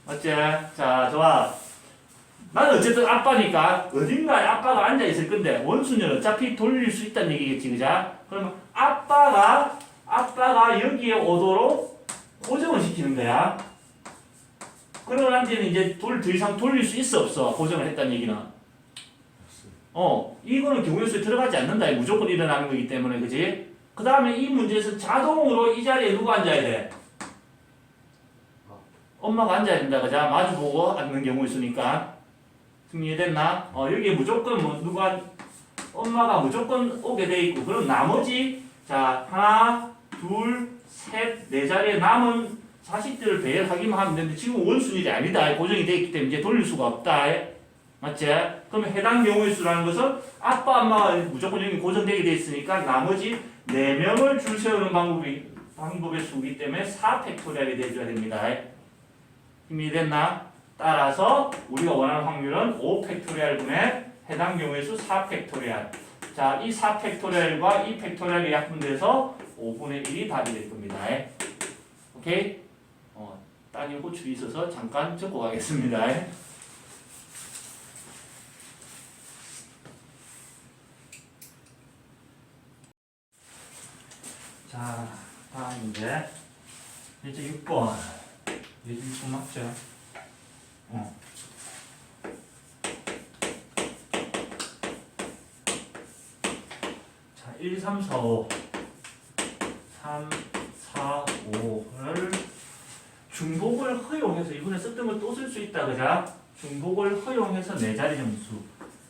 맞지? 자, 좋아. 나는 어쨌든 아빠니까 어딘가에 아빠가 앉아있을 건데 원순위는 어차피 돌릴 수 있다는 얘기겠지, 그자? 그러면 아빠가 여기에 오도록 고정을 시키는 거야. 그러고 난 뒤에는 이제 더 이상 돌릴 수 있어, 없어? 고정을 했다는 얘기는. 이거는 경우의 수에 들어가지 않는다. 무조건 일어나는 거기 때문에, 그지? 그 다음에 이 문제에서 자동으로 이 자리에 누가 앉아야 돼? 엄마가 앉아야 된다, 그자? 마주보고 앉는 경우 있으니까. 정리됐나? 여기에 무조건 엄마가 무조건 오게 돼 있고, 그럼 나머지, 자, 하나, 둘, 셋, 네 자리에 남은 자식들을 배열하기만 하면 되는데, 지금 원순일이 아니다. 고정이 돼 있기 때문에 이제 돌릴 수가 없다. 맞지? 그러면 해당 경우의 수라는 것은 아빠, 엄마가 무조건 여기 고정되게 돼 있으니까 나머지 4명을 줄 세우는 방법의 수이기 때문에 4팩토리얼이 돼줘야 됩니다. 힘이 됐나? 따라서 우리가 원하는 확률은 5팩토리얼분의 해당 경우의 수 4팩토리얼. 자, 이 4팩토리얼과 이 팩토리얼이 약분돼서 5분의 1이 답이 될 겁니다. 오케이? 따님 호출이 있어서 잠깐 적고 가겠습니다. 자, 다음 이제 6번. 이제 6번 맞죠? 자, 1, 3, 4, 5. 3, 4, 5를 중복을 허용해서 이번에 썼던 걸 또 쓸 수 있다, 그자? 중복을 허용해서 4자리 정수.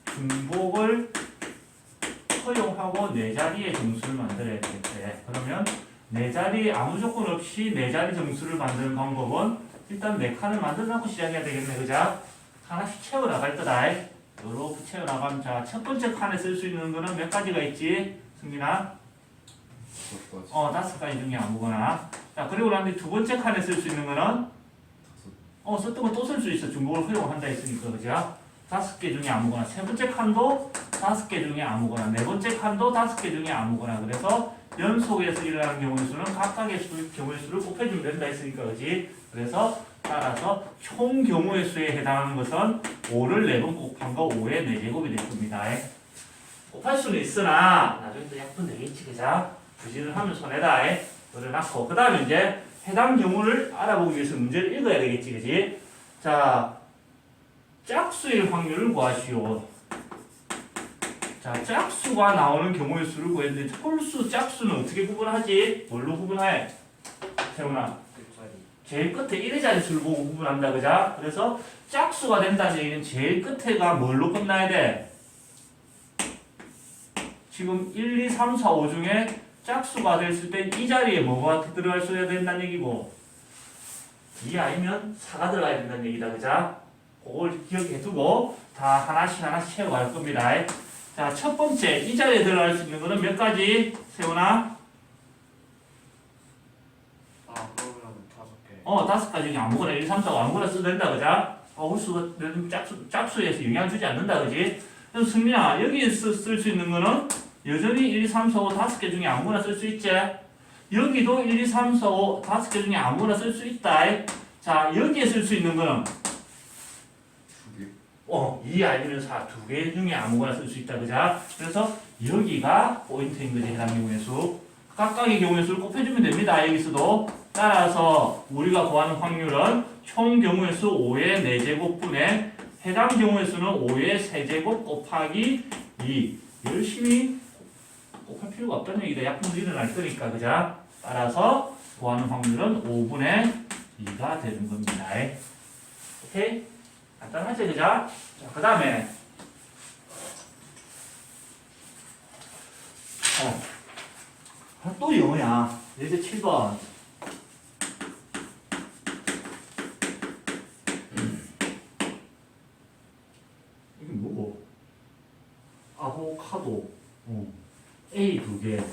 중복을 허용하고 4자리의 정수를 만들어야 되겠대. 그러면 4자리 아무 조건 없이 4자리 정수를 만드는 방법은 일단 4칸을 만들어놓고 시작해야 되겠네, 그자? 하나씩 채워나갈 거다. 요렇게 채워나가면, 자, 첫 번째 칸에 쓸 수 있는 거는 몇 가지가 있지? 승민아? 5가지 중에 아무거나. 자, 그리고 나면 두 번째 칸에 쓸 수 있는 거는 썼던 거 또 쓸 수 있어. 중복을 허용한다 했으니까, 그죠? 5개 중에 아무거나. 세 번째 칸도 5개 중에 아무거나. 네 번째 칸도 5개 중에 아무거나. 그래서 연속해서 일어나는 경우의 수는 각각의 경우의 수를 곱해주면 된다 했으니까, 그지? 그래서 따라서 총 경우의 수에 해당하는 것은 5를 4번 곱한 거 5의 4제곱이 될 겁니다. 곱할 수는 있으나 나중에 또 약분 되겠지, 그죠? 부진을 하면 손해다. 그래놨고 그 다음에 이제 해당 경우를 알아보기 위해서 문제를 읽어야 되겠지, 그지? 자, 짝수일 확률을 구하시오. 자, 짝수가 나오는 경우의 수를 구했는데 홀수, 짝수는 어떻게 구분하지? 뭘로 구분해? 세훈아, 끝자리. 제일 끝에 1의 자릿수를 보고 구분한다, 그자? 그래서 짝수가 된다는 얘기는 제일 끝에가 뭘로 끝나야 돼? 지금 1, 2, 3, 4, 5 중에 짝수가 됐을 때 이 자리에 뭐가 들어갈 수 있어야 된다는 얘기고 2 아니면 4가 들어가야 된다는 얘기다, 그자? 그걸 기억해 두고 다 하나씩 채워갈 겁니다. 자, 첫 번째 이 자리에 들어갈 수 있는 거는 몇 가지? 세훈아? 그러면 5개. 5가지 중에 아무거나 1, 3, 4 아무거나 써도 된다, 그자? 홀수가 짝수에서 영향 주지 않는다, 그지? 그럼 승민아, 여기에 쓸 수 있는 거는 여전히 1, 2, 3, 4, 5 5개 중에 아무거나 쓸 수 있지? 여기도 1, 2, 3, 4, 5 5개 중에 아무거나 쓸 수 있다. 자, 여기에 쓸 수 있는 거는 2개. 2 아니면 4 두 개 중에 아무거나 쓸 수 있다, 그자? 그래서 여기가 포인트인 거지, 해당 경우의 수. 각각의 경우의 수를 곱해주면 됩니다, 여기서도. 따라서 우리가 구하는 확률은 총 경우의 수 5의 4제곱분의 해당 경우의 수는 5의 세제곱 곱하기 2. 열심히 곱할 필요가 없다는 얘기다. 약분도 일어날 거니까, 그자? 따라서 구하는 확률은 5분의 2가 되는 겁니다. 오케이? 간단하지, 그자? 자, 그 다음에 또 영어야. 예제 7번. 이게 뭐고? 아보카도. A 2개.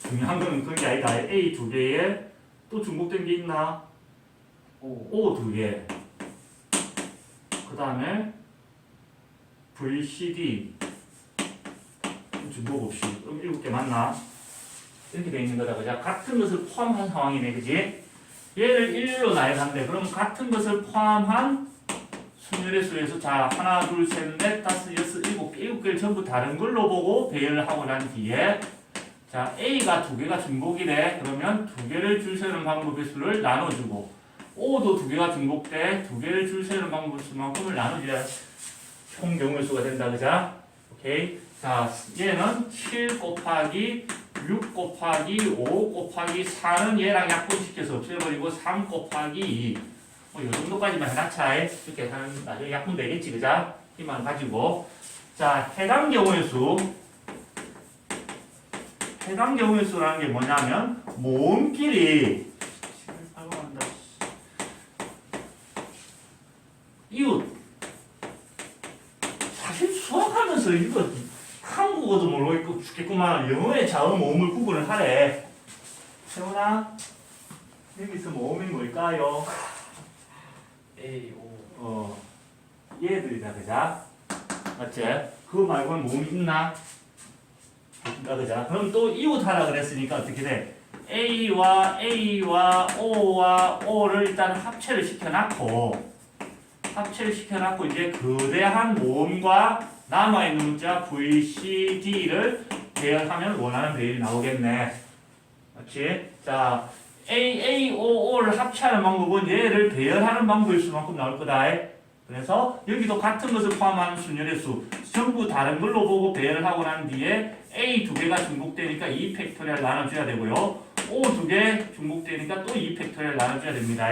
중요한 거는 그게 아니다. A 2개에 또 중복된 게 있나? O 2개. 그 다음에 VCD. 중복 없이. 그럼 7개 맞나? 이렇게 되어 있는 거다, 그죠? 같은 것을 포함한 상황이네, 그지? 얘를 1로 나열한대. 그럼 같은 것을 포함한 순열의 수에서 자, 하나, 둘, 셋, 넷, 다섯, 여섯, 일곱 개를 전부 다른 걸로 보고 배열을 하고 난 뒤에 자, A가 2개가 중복이래. 그러면 2개를 줄 세우는 방법의 수를 나눠주고 O도 2개가 중복돼. 2개를 줄 세우는 방법의 수만큼을 나눠줘야 총 경우의 수가 된다, 그죠? 오케이. 자, 얘는 7 곱하기 6 곱하기 5 곱하기 4는 얘랑 약분시켜서 없애버리고 3 곱하기 2. 이 정도까지만 해놨자. 이렇게 하면 나중에 약분 되겠지, 그자? 이만 가지고. 자, 해당 경우의 수. 해당 경우의 수라는 게 뭐냐면, 모음끼리. 이웃. 사실 수학하면서 이거 한국어도 모르고 있고 죽겠구만. 영어의 자음 모음을 구분을 하래. 세훈아, 여기서 모음이 뭘까요? A, O. 얘들이다, 그자? 맞지? 그거 말고는 모음이 있나? 없다, 그자? 그럼 또 이웃 하라 그랬으니까 어떻게 돼? A와 O와 O를 일단 합체를 시켜놨고 이제 거대한 모음과 남아있는 문자 VCD를 배열하면 원하는 배열이 나오겠네. 맞지? 자, AAOO를 합치하는 방법은 얘를 배열하는 방법일 수만큼 나올 거다. 그래서 여기도 같은 것을 포함하는 순열의 수 전부 다른 걸로 보고 배열을 하고 난 뒤에 A 2개가 중복되니까 2 팩토리얼 나눠줘야 되고요. O 2개 중복되니까 또 2 팩토리얼 나눠줘야 됩니다.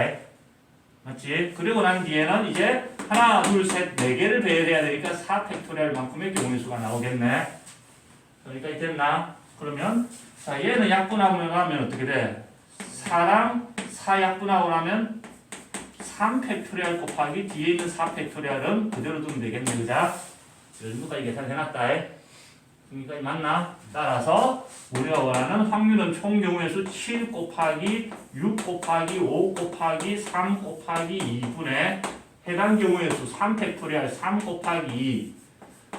맞지? 그리고 난 뒤에는 이제 하나, 둘, 셋, 4개를 배열해야 되니까 4 팩토리얼만큼의 경우의 수가 나오겠네. 그러니까 됐나? 그러면 자, 얘는 약분하고 나면 어떻게 돼? 4랑 4 약분하고 나면 3 팩토리얼 곱하기 뒤에 있는 4 팩토리얼은 그대로 두면 되겠네, 그자? 이 정도까지 계산해놨다. 그러니까 맞나? 따라서 우리가 원하는 확률은 총 경우의 수 7 곱하기 6 곱하기 5 곱하기 3 곱하기 2분의 해당 경우의 수 3 팩토리얼 3 곱하기 2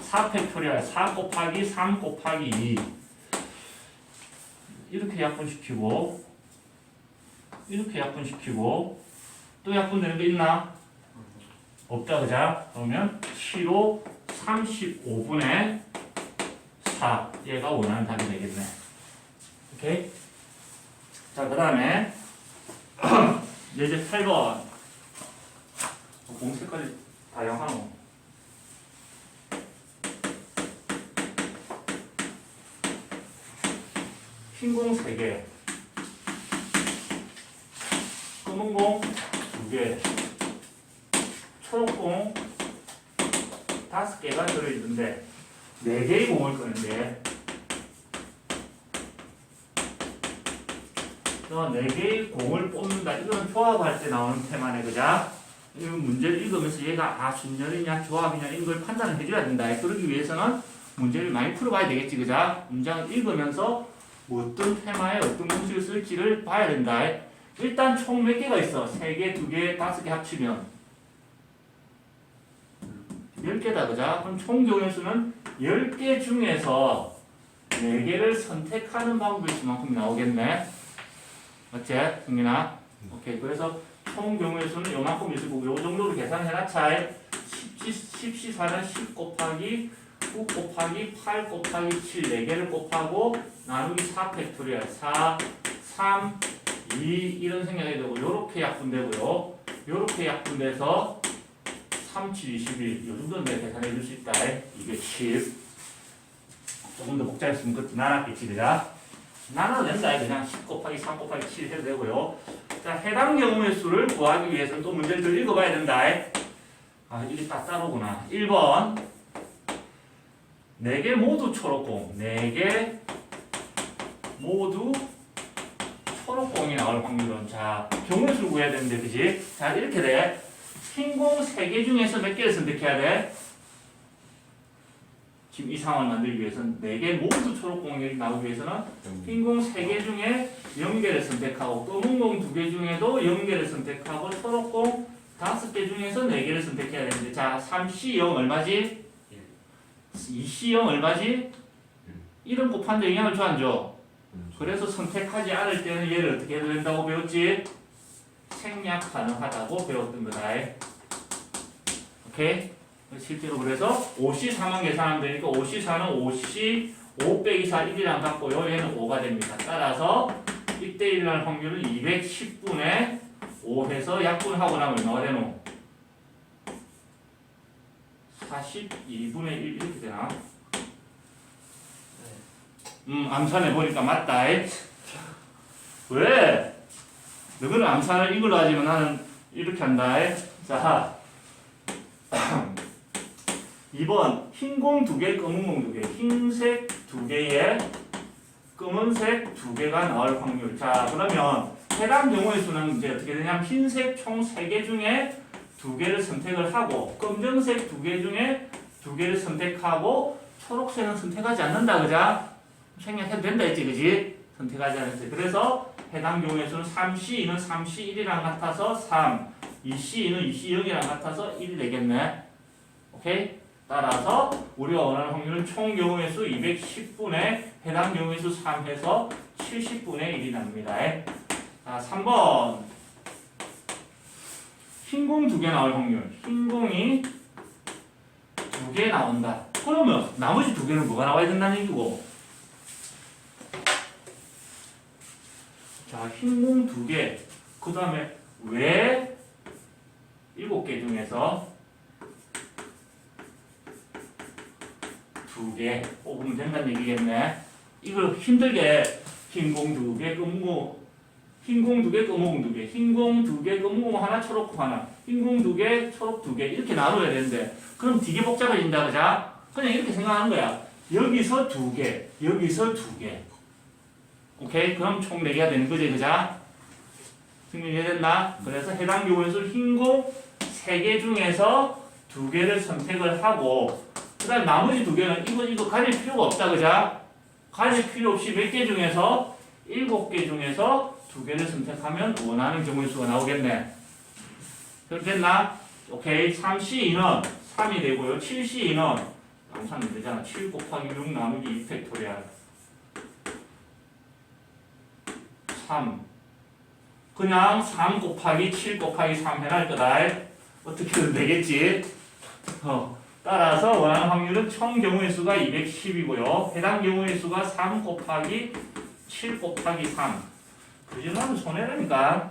4 팩토리얼 4 곱하기 3 곱하기 2 이렇게 약분시키고 또 약분되는 거 있나? 없다, 그자? 그러면 7호 35분의 4 얘가 원하는 답이 되겠네. 오케이? 자, 그 다음에 이제 8번. 공 색깔이 다양하노. 흰 공 3개, 검은 공 2개, 초록공 5개가 들어있는데 4개의 공을 끄는데 4개의 공을 뽑는다. 이건 조합할 때 나오는 테마네, 그자? 이 문제를 읽으면서 얘가 순열이냐 조합이냐 이런 걸 판단을 해줘야 된다. 그러기 위해서는 문제를 많이 풀어봐야 되겠지, 그자? 문장을 읽으면서 어떤 테마에 어떤 공식을 쓸지를 봐야 된다. 일단 총 몇 개가 있어? 3개, 2개, 5개 합치면 10개다, 그자? 그럼 총 경우의 수는 10개 중에서 4개를 선택하는 방법이 이만큼 나오겠네. 맞지? 승민아? 오케이. 그래서 총 경우의 수는 요만큼 있을 거고 요 정도로 계산해놨자 10시사는 10 곱하기 9 곱하기 8 곱하기 7 4개를 곱하고 나누기 4 팩토리얼 4, 3, 2 이런 생각이 되고 요렇게 약분되고요. 요렇게 약분돼서 3, 7, 21 요 정도는 내가 계산해 줄 수 있다. 이게 10 조금 더 복잡했으면 그것도 나눴겠지, 그자? 나눠도 된다. 그냥 10 곱하기 3 곱하기 7 해도 되고요. 자, 해당 경우의 수를 구하기 위해서는 또 문제를 더 읽어봐야 된다. 이게 다 따로구나. 1번 4개 모두 초록공 4개 모두 초록공이 나올 확률은 자, 경우의 수를 구해야 되는데, 그지? 자, 이렇게 돼. 흰공 3개 중에서 몇 개를 선택해야 돼? 지금 이 상황을 만들기 위해서는 4개 모두 초록공이 나오기 위해서는 흰공 3개 중에 0개를 선택하고 검은 공 2개 중에도 0개를 선택하고 초록공 5개 중에서 4개를 선택해야 되는데 자 3C0 얼마지? 2C0 얼마지? 1은 곱한데 영향을 줘 안 줘? 그래서 선택하지 않을 때는 얘를 어떻게 해야 된다고 배웠지? 생략 가능하다고 배웠던 거다. 오케이? 실제로 그래서 5C4만 계산하면 되니까 5C4는 5C 5 빼기 4 1이랑 같고요. 얘는 5가 됩니다. 따라서 1대1 날 확률은 210분의 5 해서 약분하고 나면 얼마가 되노? 42분의 1 이렇게 되나? 암산해 보니까 맞다. 왜? 너희는 암산을 이걸로 하지만 나는 이렇게 한다. 자 2번 흰공 2개, 검은공 2개, 흰색 2개에 검은색 2개가 나올 확률. 자 그러면 해당 경우의 수는 이제 어떻게 되냐면 흰색 총 3개 중에 2개를 선택을 하고 검정색 2개 중에 2개를 선택하고 초록색은 선택하지 않는다. 그자? 생략해도 된다 했지, 그지? 선택하지 않았어요. 그래서 해당 경우의 수는 3C2는 3C1이랑 같아서 3, 2C2는 2C0이랑 같아서 1이 되겠네. 오케이? 따라서 우리가 원하는 확률은 총 경우의 수 210분의 해당 경우의 수 3 해서 70분의 1이 납니다. 자, 3번 흰공 2개 나올 확률. 흰공이 2개 나온다. 그러면 나머지 2개는 뭐가 나와야 된다는 얘기고? 자, 흰공 2개. 그 다음에 왜 7개 중에서 2개 뽑으면 된다는 얘기겠네. 이걸 힘들게 흰공 2개, 검은공 흰공 2개, 검은공 2개, 흰공 2개, 검은공 하나, 초록공 하나, 흰공 2개, 초록 2개 이렇게 나눠야 되는데 그럼 되게 복잡해진다, 그자? 그냥 이렇게 생각하는 거야. 여기서 2개, 여기서 2개. 오케이? 그럼 총 4개가 되는 거지, 그자? 승리 이해됐나? 그래서 해당 경우에서 흰공 3개 중에서 2개를 선택을 하고 그 다음 나머지 2개는 이거 가릴 필요가 없다, 그자? 가릴 필요 없이 몇 개 중에서 7개 중에서 2개를 선택하면 원하는 경우의 수가 나오겠네. 그렇게 됐나? 오케이. 3C2는 3이 되고요. 7C2는 양산이 되잖아. 7 곱하기 6 나누기 2 팩토리얼 3 그냥 3 곱하기 7 곱하기 3 해날 거다. 어떻게든 되겠지? 따라서 원하는 확률은 총 경우의 수가 210이고요. 해당 경우의 수가 3 곱하기 7 곱하기 3. 그지만 손해라니까.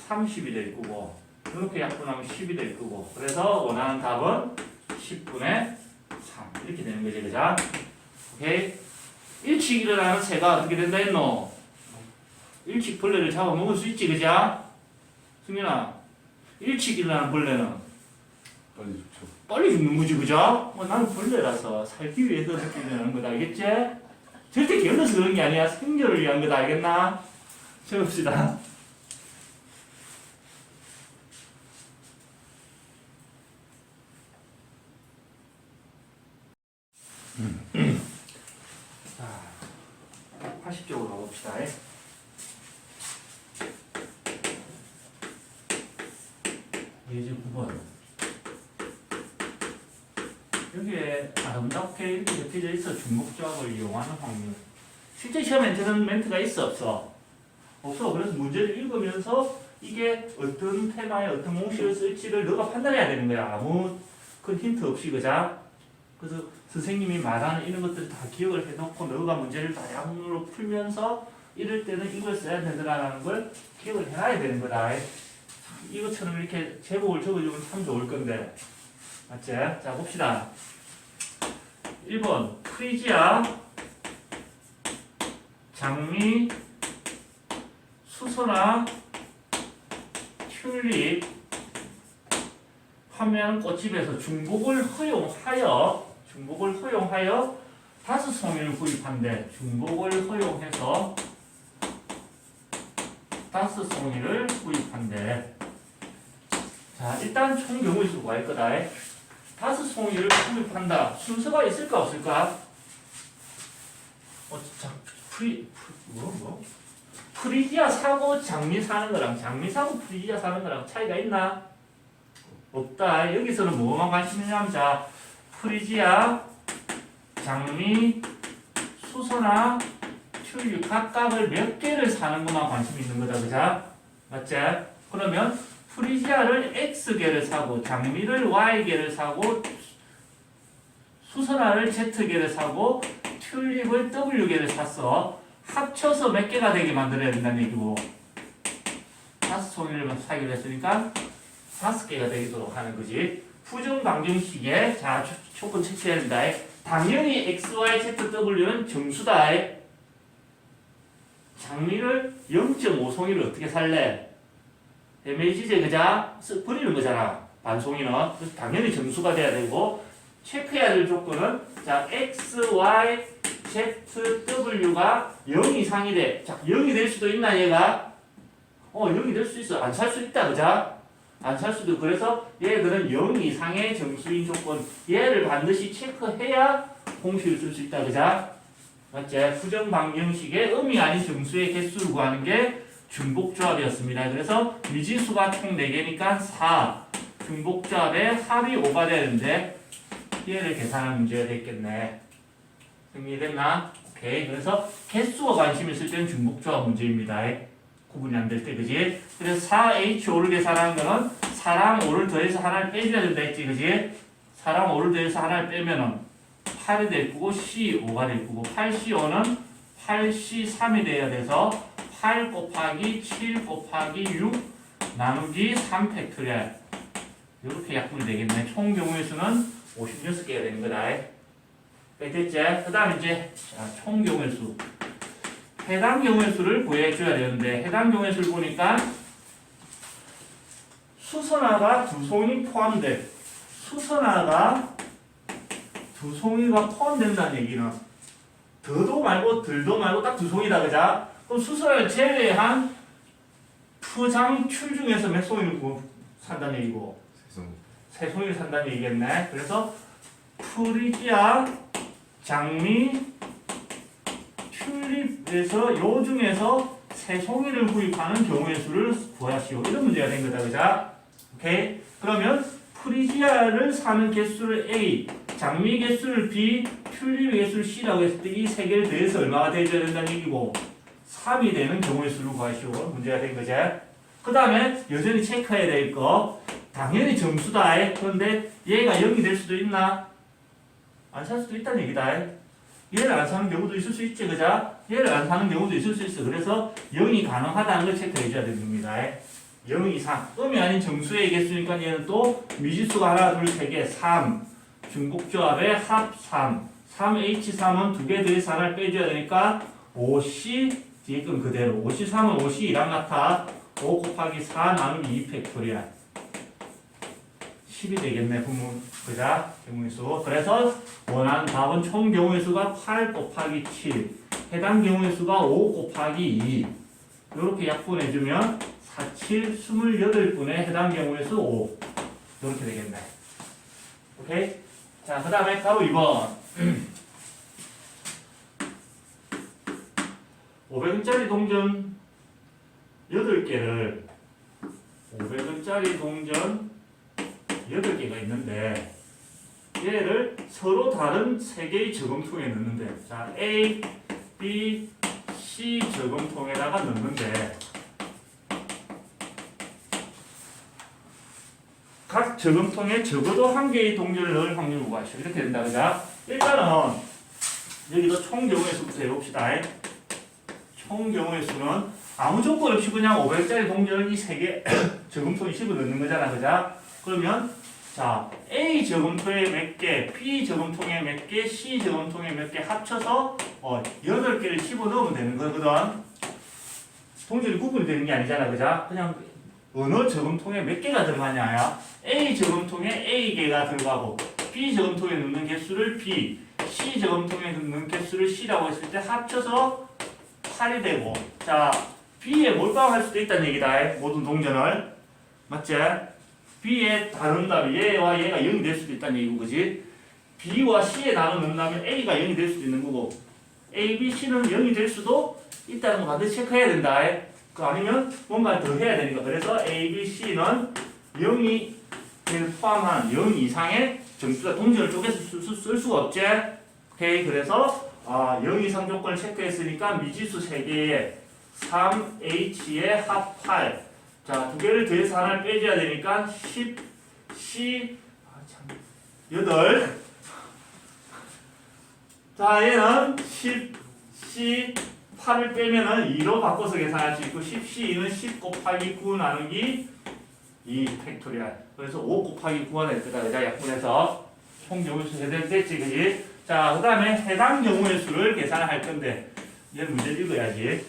30이 될 거고 이렇게 약분하면 10이 될 거고 그래서 원하는 답은 10분의 3 이렇게 되는 거지. 그죠? 오케이? 일찍 일어나는 새가 어떻게 된다 했노? 일찍 벌레를 잡아먹을 수 있지. 그죠? 승민아, 일찍 일어나는 벌레는 빨리 좋죠. 빨리 죽는 거지. 그죠? 나는 벌레라서 살기 위해서 그렇게 일어나는 거다. 알겠지? 절대 게을러서 그런 게 아니야. 생존을 위한 거다. 알겠나? 채웁시다. 자, 80쪽으로 가봅시다. 예제 9번. 여기에 아름답게 이렇게 적혀져 있어. 중복조합을 이용하는 확률. 실제 시험에 저런 멘트가 있어 없어? 없어. 그래서 문제를 읽으면서 이게 어떤 테마에 어떤 공식을 쓸지를 너가 판단해야 되는 거야. 아무 큰 힌트 없이. 그자? 그래서 선생님이 말하는 이런 것들을 다 기억을 해놓고 너가 문제를 다양으로 풀면서 이럴 때는 이걸 써야 되더라라는 걸 기억을 해놔야 되는 거다. 이것처럼 이렇게 제목을 적어주면 참 좋을 건데. 맞지? 자, 봅시다. 1번 프리지아, 장미, 수선화, 튤립 판매하는 꽃집에서 중복을 허용하여 다섯 송이를 구입한대. 중복을 허용해서 다섯 송이를 구입한대. 자, 일단 총 경우의 수가 구할 거다. 다섯 송이를 구입한다. 순서가 있을까 없을까? 자, 프리지아 사고 장미 사는 거랑 장미 사고 프리지아 사는 거랑 차이가 있나? 없다. 여기서는 뭐만 관심 있냐면 자, 프리지아, 장미, 수선화, 튤립 각각을 몇 개를 사는 것만 관심이 있는 거다. 그자? 맞지? 그러면 프리지아를 X개를 사고 장미를 Y개를 사고 수선화를 Z개를 사고 튤립을 W개를 샀어. 합쳐서 몇 개가 되게 만들어야 된다는 얘기고 다섯 송이를 사기로 했으니까 5개가 되도록 하는 거지. 부정 방정식에 자 조건 체크해야 된다. 당연히 x, y, z, w는 정수다. 장미를 0.5송이를 어떻게 살래? MH제 그자 버리는 거잖아. 반송이는 당연히 정수가 돼야 되고 체크해야 될 조건은 자 x, y, z, w가 0 이상이 돼. 자 0이 될 수도 있나 얘가? 0이 될 수 있어. 안 살 수 있다. 그자? 안 살 수도. 그래서 얘들은 0 이상의 정수인 조건 얘를 반드시 체크해야 공식을 쓸 수 있다. 그자? 맞지? 부정 방정식의 음이 아닌 정수의 개수를 구하는 게 중복조합이었습니다. 그래서 미지수가 총 4개니까 4 중복조합의 합이 5가 되는데 얘를 계산하는 문제가 됐겠네. 정리됐나? 오케이. 그래서 개수가 관심 있을 때는 중복조합 문제입니다. 구분이 안 될 때, 그지? 그래서 4H5를 계산하는 거는 4랑 5를 더해서 하나를 빼줘야 된다 했지, 그지? 4랑 5를 더해서 하나를 빼면은 8이 될 거고 C5가 될 거고 8C5는 8C3이 돼야 돼서 8 곱하기 7 곱하기 6 나누기 3팩토리얼 이렇게 약분이 되겠네. 총 경우의 수는 56개가 되는 거다. 됐지? 그 다음에 이제 총 경우의 수 해당 경우의 수를 구해줘야 되는데 해당 경우의 수를 보니까 수선화가 2송이 포함돼. 수선화가 2송이가 포함된다는 얘기는 더도 말고 덜도 말고 딱 2송이다. 그자? 그럼 수선화를 제외한 푸장출 중에서 몇 송이를 산다는 얘기고? 3송이를 산다는 얘기겠네. 그래서 프리지아, 장미, 튤립에서 요 중에서 3송이를 구입하는 경우의 수를 구하시오. 이런 문제가 된 거다. 그자? 오케이? 그러면 프리지아를 사는 개수를 A, 장미 개수를 B, 튤립 개수를 C라고 했을 때 이 3개를 더해서 얼마가 되어야 된다는 얘기고 3이 되는 경우의 수를 구하시오. 문제가 된 거지. 그 다음에 여전히 체크해야 될 거 당연히 정수다. 그런데 얘가 0이 될 수도 있나? 안 살 수도 있다는 얘기다. 얘를 안 사는 경우도 있을 수 있지. 그자? 얘를 안 사는 경우도 있을 수 있어. 그래서 0이 가능하다는 걸 체크해 줘야 됩니다. 0 이상. 음이 아닌 정수의 개수니까 얘는 또 미지수가 하나, 둘, 세 개, 3. 중복조합의 합 3. 3H3은 두 개 더해서 하나를 빼줘야 되니까 5C 뒤에 건 그대로. 5C3은 5C2랑 같아. 5 곱하기 4 나누기 2팩토리얼. 10이 되겠네, 분모. 그자? 경우의 수. 그래서 원하는 답은 총 경우의 수가 8 곱하기 7. 해당 경우의 수가 5 곱하기 2. 이렇게 약분해주면 4, 7, 28분에 해당 경우의 수 5. 이렇게 되겠네. 오케이? 자, 그 다음에 바로 2번. 500원짜리 동전 8개를 500원짜리 동전 8개가 있는데 얘를 서로 다른 3개의 저금통에 넣는데 자 A, B, C 저금통에다가 넣는데 각 저금통에 적어도 한 개의 동전을 넣을 확률을 구하시오. 이렇게 된다. 그죠? 일단은 여기도 총 경우의 수부터 해봅시다. 총 경우의 수는 아무 조건 없이 그냥 500짜리 동전을 이 3개 저금통에 집어넣는 거잖아. 그죠? 그러면 자 A 저금통에 몇 개, B 저금통에 몇 개, C 저금통에 몇 개 합쳐서 8개를 집어넣으면 되는 거거든. 동전이 구분이 되는 게 아니잖아. 그죠? 그냥 어느 저금통에 몇 개가 들어가냐야. A 저금통에 A개가 들어가고 B 저금통에 넣는 개수를 B, C 저금통에 넣는 개수를 C라고 했을 때 합쳐서 8이 되고 자 B에 몰빵할 수도 있다는 얘기다. 모든 동전을 맞지? B에 나눈다면 얘와 얘가 0이 될 수도 있다는 얘기고 그지? B와 C에 나눠 넣는다면 A가 0이 될 수도 있는 거고 A, B, C는 0이 될 수도 있다는 거 반드시 체크해야 된다. 그 아니면 뭔가 더 해야 되니까. 그래서 A, B, C는 0이 포함한 0 이상의 점수가 동전을 쪼개서 쓸 수가 없지. 오케이. 그래서 0 이상 조건을 체크했으니까 미지수 3개에 3H의 합 8. 자, 두 개를 더해서 하나를 빼줘야 되니까 10, C, 8. 자, 얘는 10, C, 8을 빼면은 2로 바꿔서 계산할 수 있고 10C는 10 곱하기 9 나누기 2 팩토리얼. 그래서 5 곱하기 9가 될 거다. 그자 약분해서 총 경우의 수 됐지, 그지? 자, 그 다음에 해당 경우의 수를 계산을 할 건데 이제 문제 읽어야지.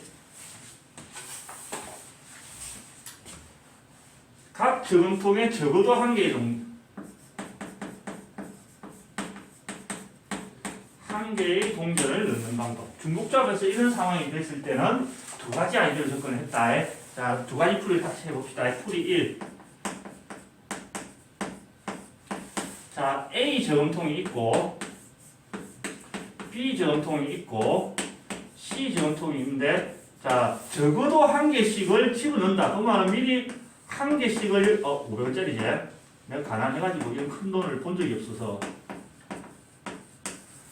각 저금통에 적어도 한 개의 동전을 넣는 방법. 중복조합에서 이런 상황이 됐을 때는 두 가지 아이디어를 접근을 했다. 자, 두 가지 풀이를 같이 해봅시다. 풀이 1. 자, A 저금통이 있고 B 저금통이 있고 C 저금통이 있는데 자, 적어도 한 개씩을 집어넣는다. 그 말은 미리 한 개씩을 500원짜리지. 내가 가난해가지고 이런 큰 돈을 본 적이 없어서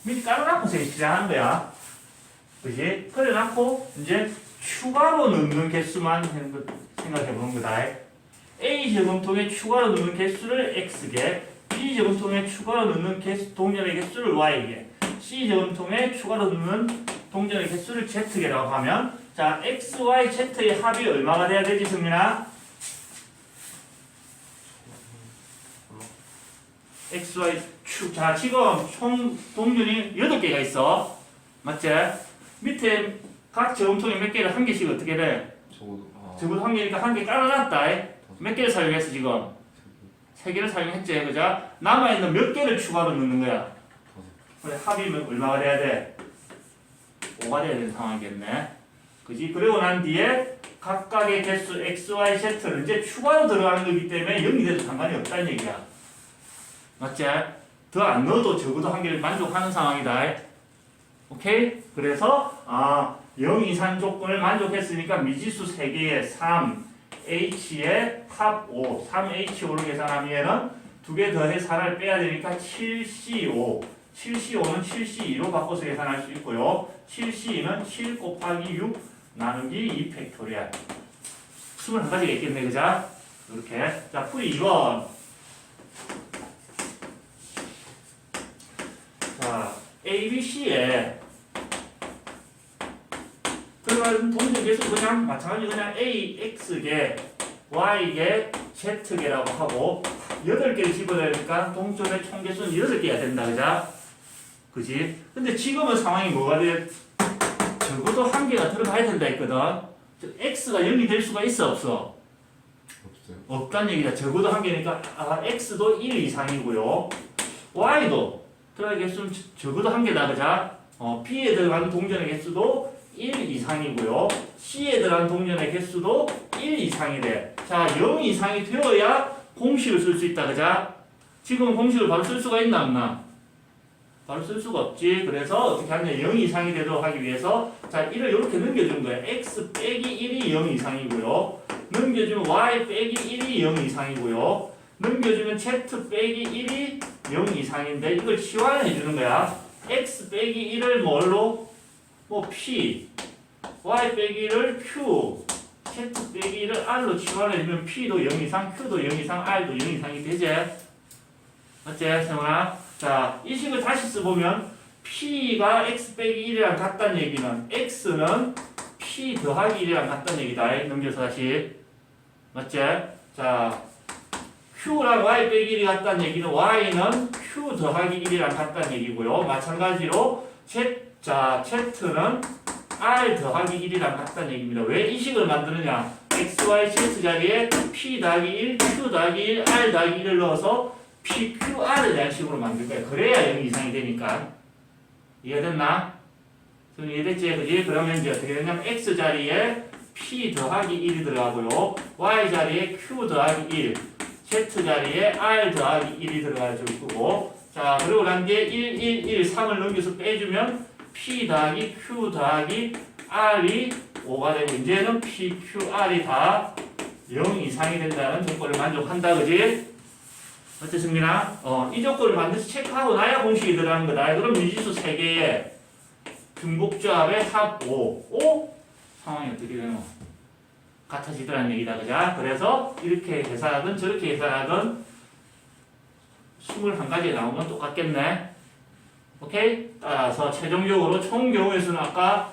미리 깔아놓고 시작하는 거야. 그지? 그래놓고 이제 추가로 넣는 개수만 생각해보는 거다. A 저금통에 추가로 넣는 개수를 X개, B 저금통에 추가로 넣는 동전의 개수를 Y개, C 저금통에 추가로 넣는 동전의 개수를 Z개라고 하면 자, X, Y, Z의 합이 얼마가 돼야 되지, 승민아? X, Y, 자, 지금 총 동전이 8개가 있어. 맞지? 밑에 각 저금통에 몇 개를 한 개씩 어떻게 돼? 적어도 한 개니까 한 개 깔아놨다. 몇 개를 사용했어, 지금? 3개를 사용했지, 그죠? 남아있는 몇 개를 추가로 넣는 거야? 그래, 합이면 얼마가 돼야 돼? 5가 돼야 되는 상황이겠네. 그지? 그리고 난 뒤에 각각의 개수 X, Y, Z는 이제 추가로 들어가는 거기 때문에 0이 돼도 상관이 없다는 얘기야. 맞지? 더 안 넣어도 적어도 한 개를 만족하는 상황이다. 오케이? 그래서 0 이상 조건을 만족했으니까 미지수 3개에 3H의 합 5, 3H5로 계산하면 두 개 더해서 하나를 빼야 되니까 7C5, 7C5는 7C2로 바꿔서 계산할 수 있고요. 7C2는 7 곱하기 6 나누기 2 팩토리얼. 21가지가 있겠네, 그죠? 이렇게. 자, 풀이 2번. 자, A, B, C에 들어가는 동전 계수 그냥 마찬가지 그냥 A, X개, Y개, Z개라고 하고 8개를 집어넣으니까 동전의 총 개수는 8개야 된다. 그자? 그지? 근데 지금은 상황이 뭐가 돼? 적어도 1개가 들어가야 된다 했거든. X가 0이 될 수가 있어 없어? 없어요. 없다는 얘기다. 적어도 1개니까 X도 1 이상이고요. Y도 들어갈 개수는 적어도 1개다. 그자? B에 들어가는 동전의 개수도 1 이상이고요. C에 들어가는 동전의 개수도 1 이상이래. 자, 0 이상이 되어야 공식을 쓸 수 있다. 그자? 지금 공식을 바로 쓸 수가 있나 없나? 바로 쓸 수가 없지. 그래서 어떻게 하냐? 0 이상이 되도록 하기 위해서 자, 1을 이렇게 넘겨주는 거야. X 빼기 1이 0 이상이고요. 넘겨주면 Y 빼기 1이 0 이상이고요. 넘겨주면 Z 빼기 1이 0 이상인데 이걸 치환해 주는 거야. X 빼기 1을 뭘로? 뭐 P, Y 빼기 1을 Q, Z 빼기 1을 R로 치환해 주면 P도 0 이상, Q도 0 이상, R도 0 이상이 되지? 맞지? 세훈아? 자, 이 식을 다시 써보면 P가 X 빼기 1이랑 같다는 얘기는 X는 P 더하기 1이랑 같다는 얘기다. 넘겨서 다시. 맞지? 자, Q랑 Y 빼기 1이 같다는 얘기는 Y는 Q 더하기 1이랑 같다는 얘기고요. 마찬가지로 Z는 R 더하기 1이랑 같다는 얘기입니다. 왜 이 식을 만드느냐? X, Y, Z 자리에 P 더하기 1, Q 더하기 1, R 더하기 1을 넣어서 PQR에 대한 식으로 만들 거야. 그래야 0 이상이 되니까. 이해됐나? 그럼 이해됐지? 그지? 그러면 이제 어떻게 되냐면 X 자리에 P 더하기 1이 들어가고요. Y 자리에 Q 더하기 1, Z 자리에 R 더하기 1이 들어가줄 거고. 자, 그리고 난 뒤에 1, 1, 1, 3을 넘겨서 빼주면 P 더하기 Q 더하기 R이 5가 되고, 이제는 PQR이 다 0 이상이 된다는 조건을 만족한다. 그지? 어때, 승민아? 이 조건을 반드시 체크하고 나야 공식이 들어가는 거다. 그럼 유지수 3개의 중복조합의 합 5. 상황이 어떻게 되노? 같아지더라는 얘기다. 그자? 그래서 이렇게 계산하든 저렇게 계산하든 21가지에 나오면 똑같겠네. 오케이? 따라서 최종적으로 총 경우의 수는 아까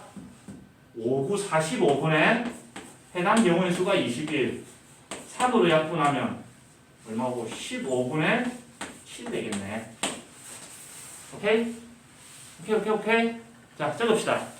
5, 9, 45분에 해당 경우의 수가 21. 3으로 약분하면 얼마고? 15분의 7 되겠네. 오케이? 오케이. 자, 적읍시다.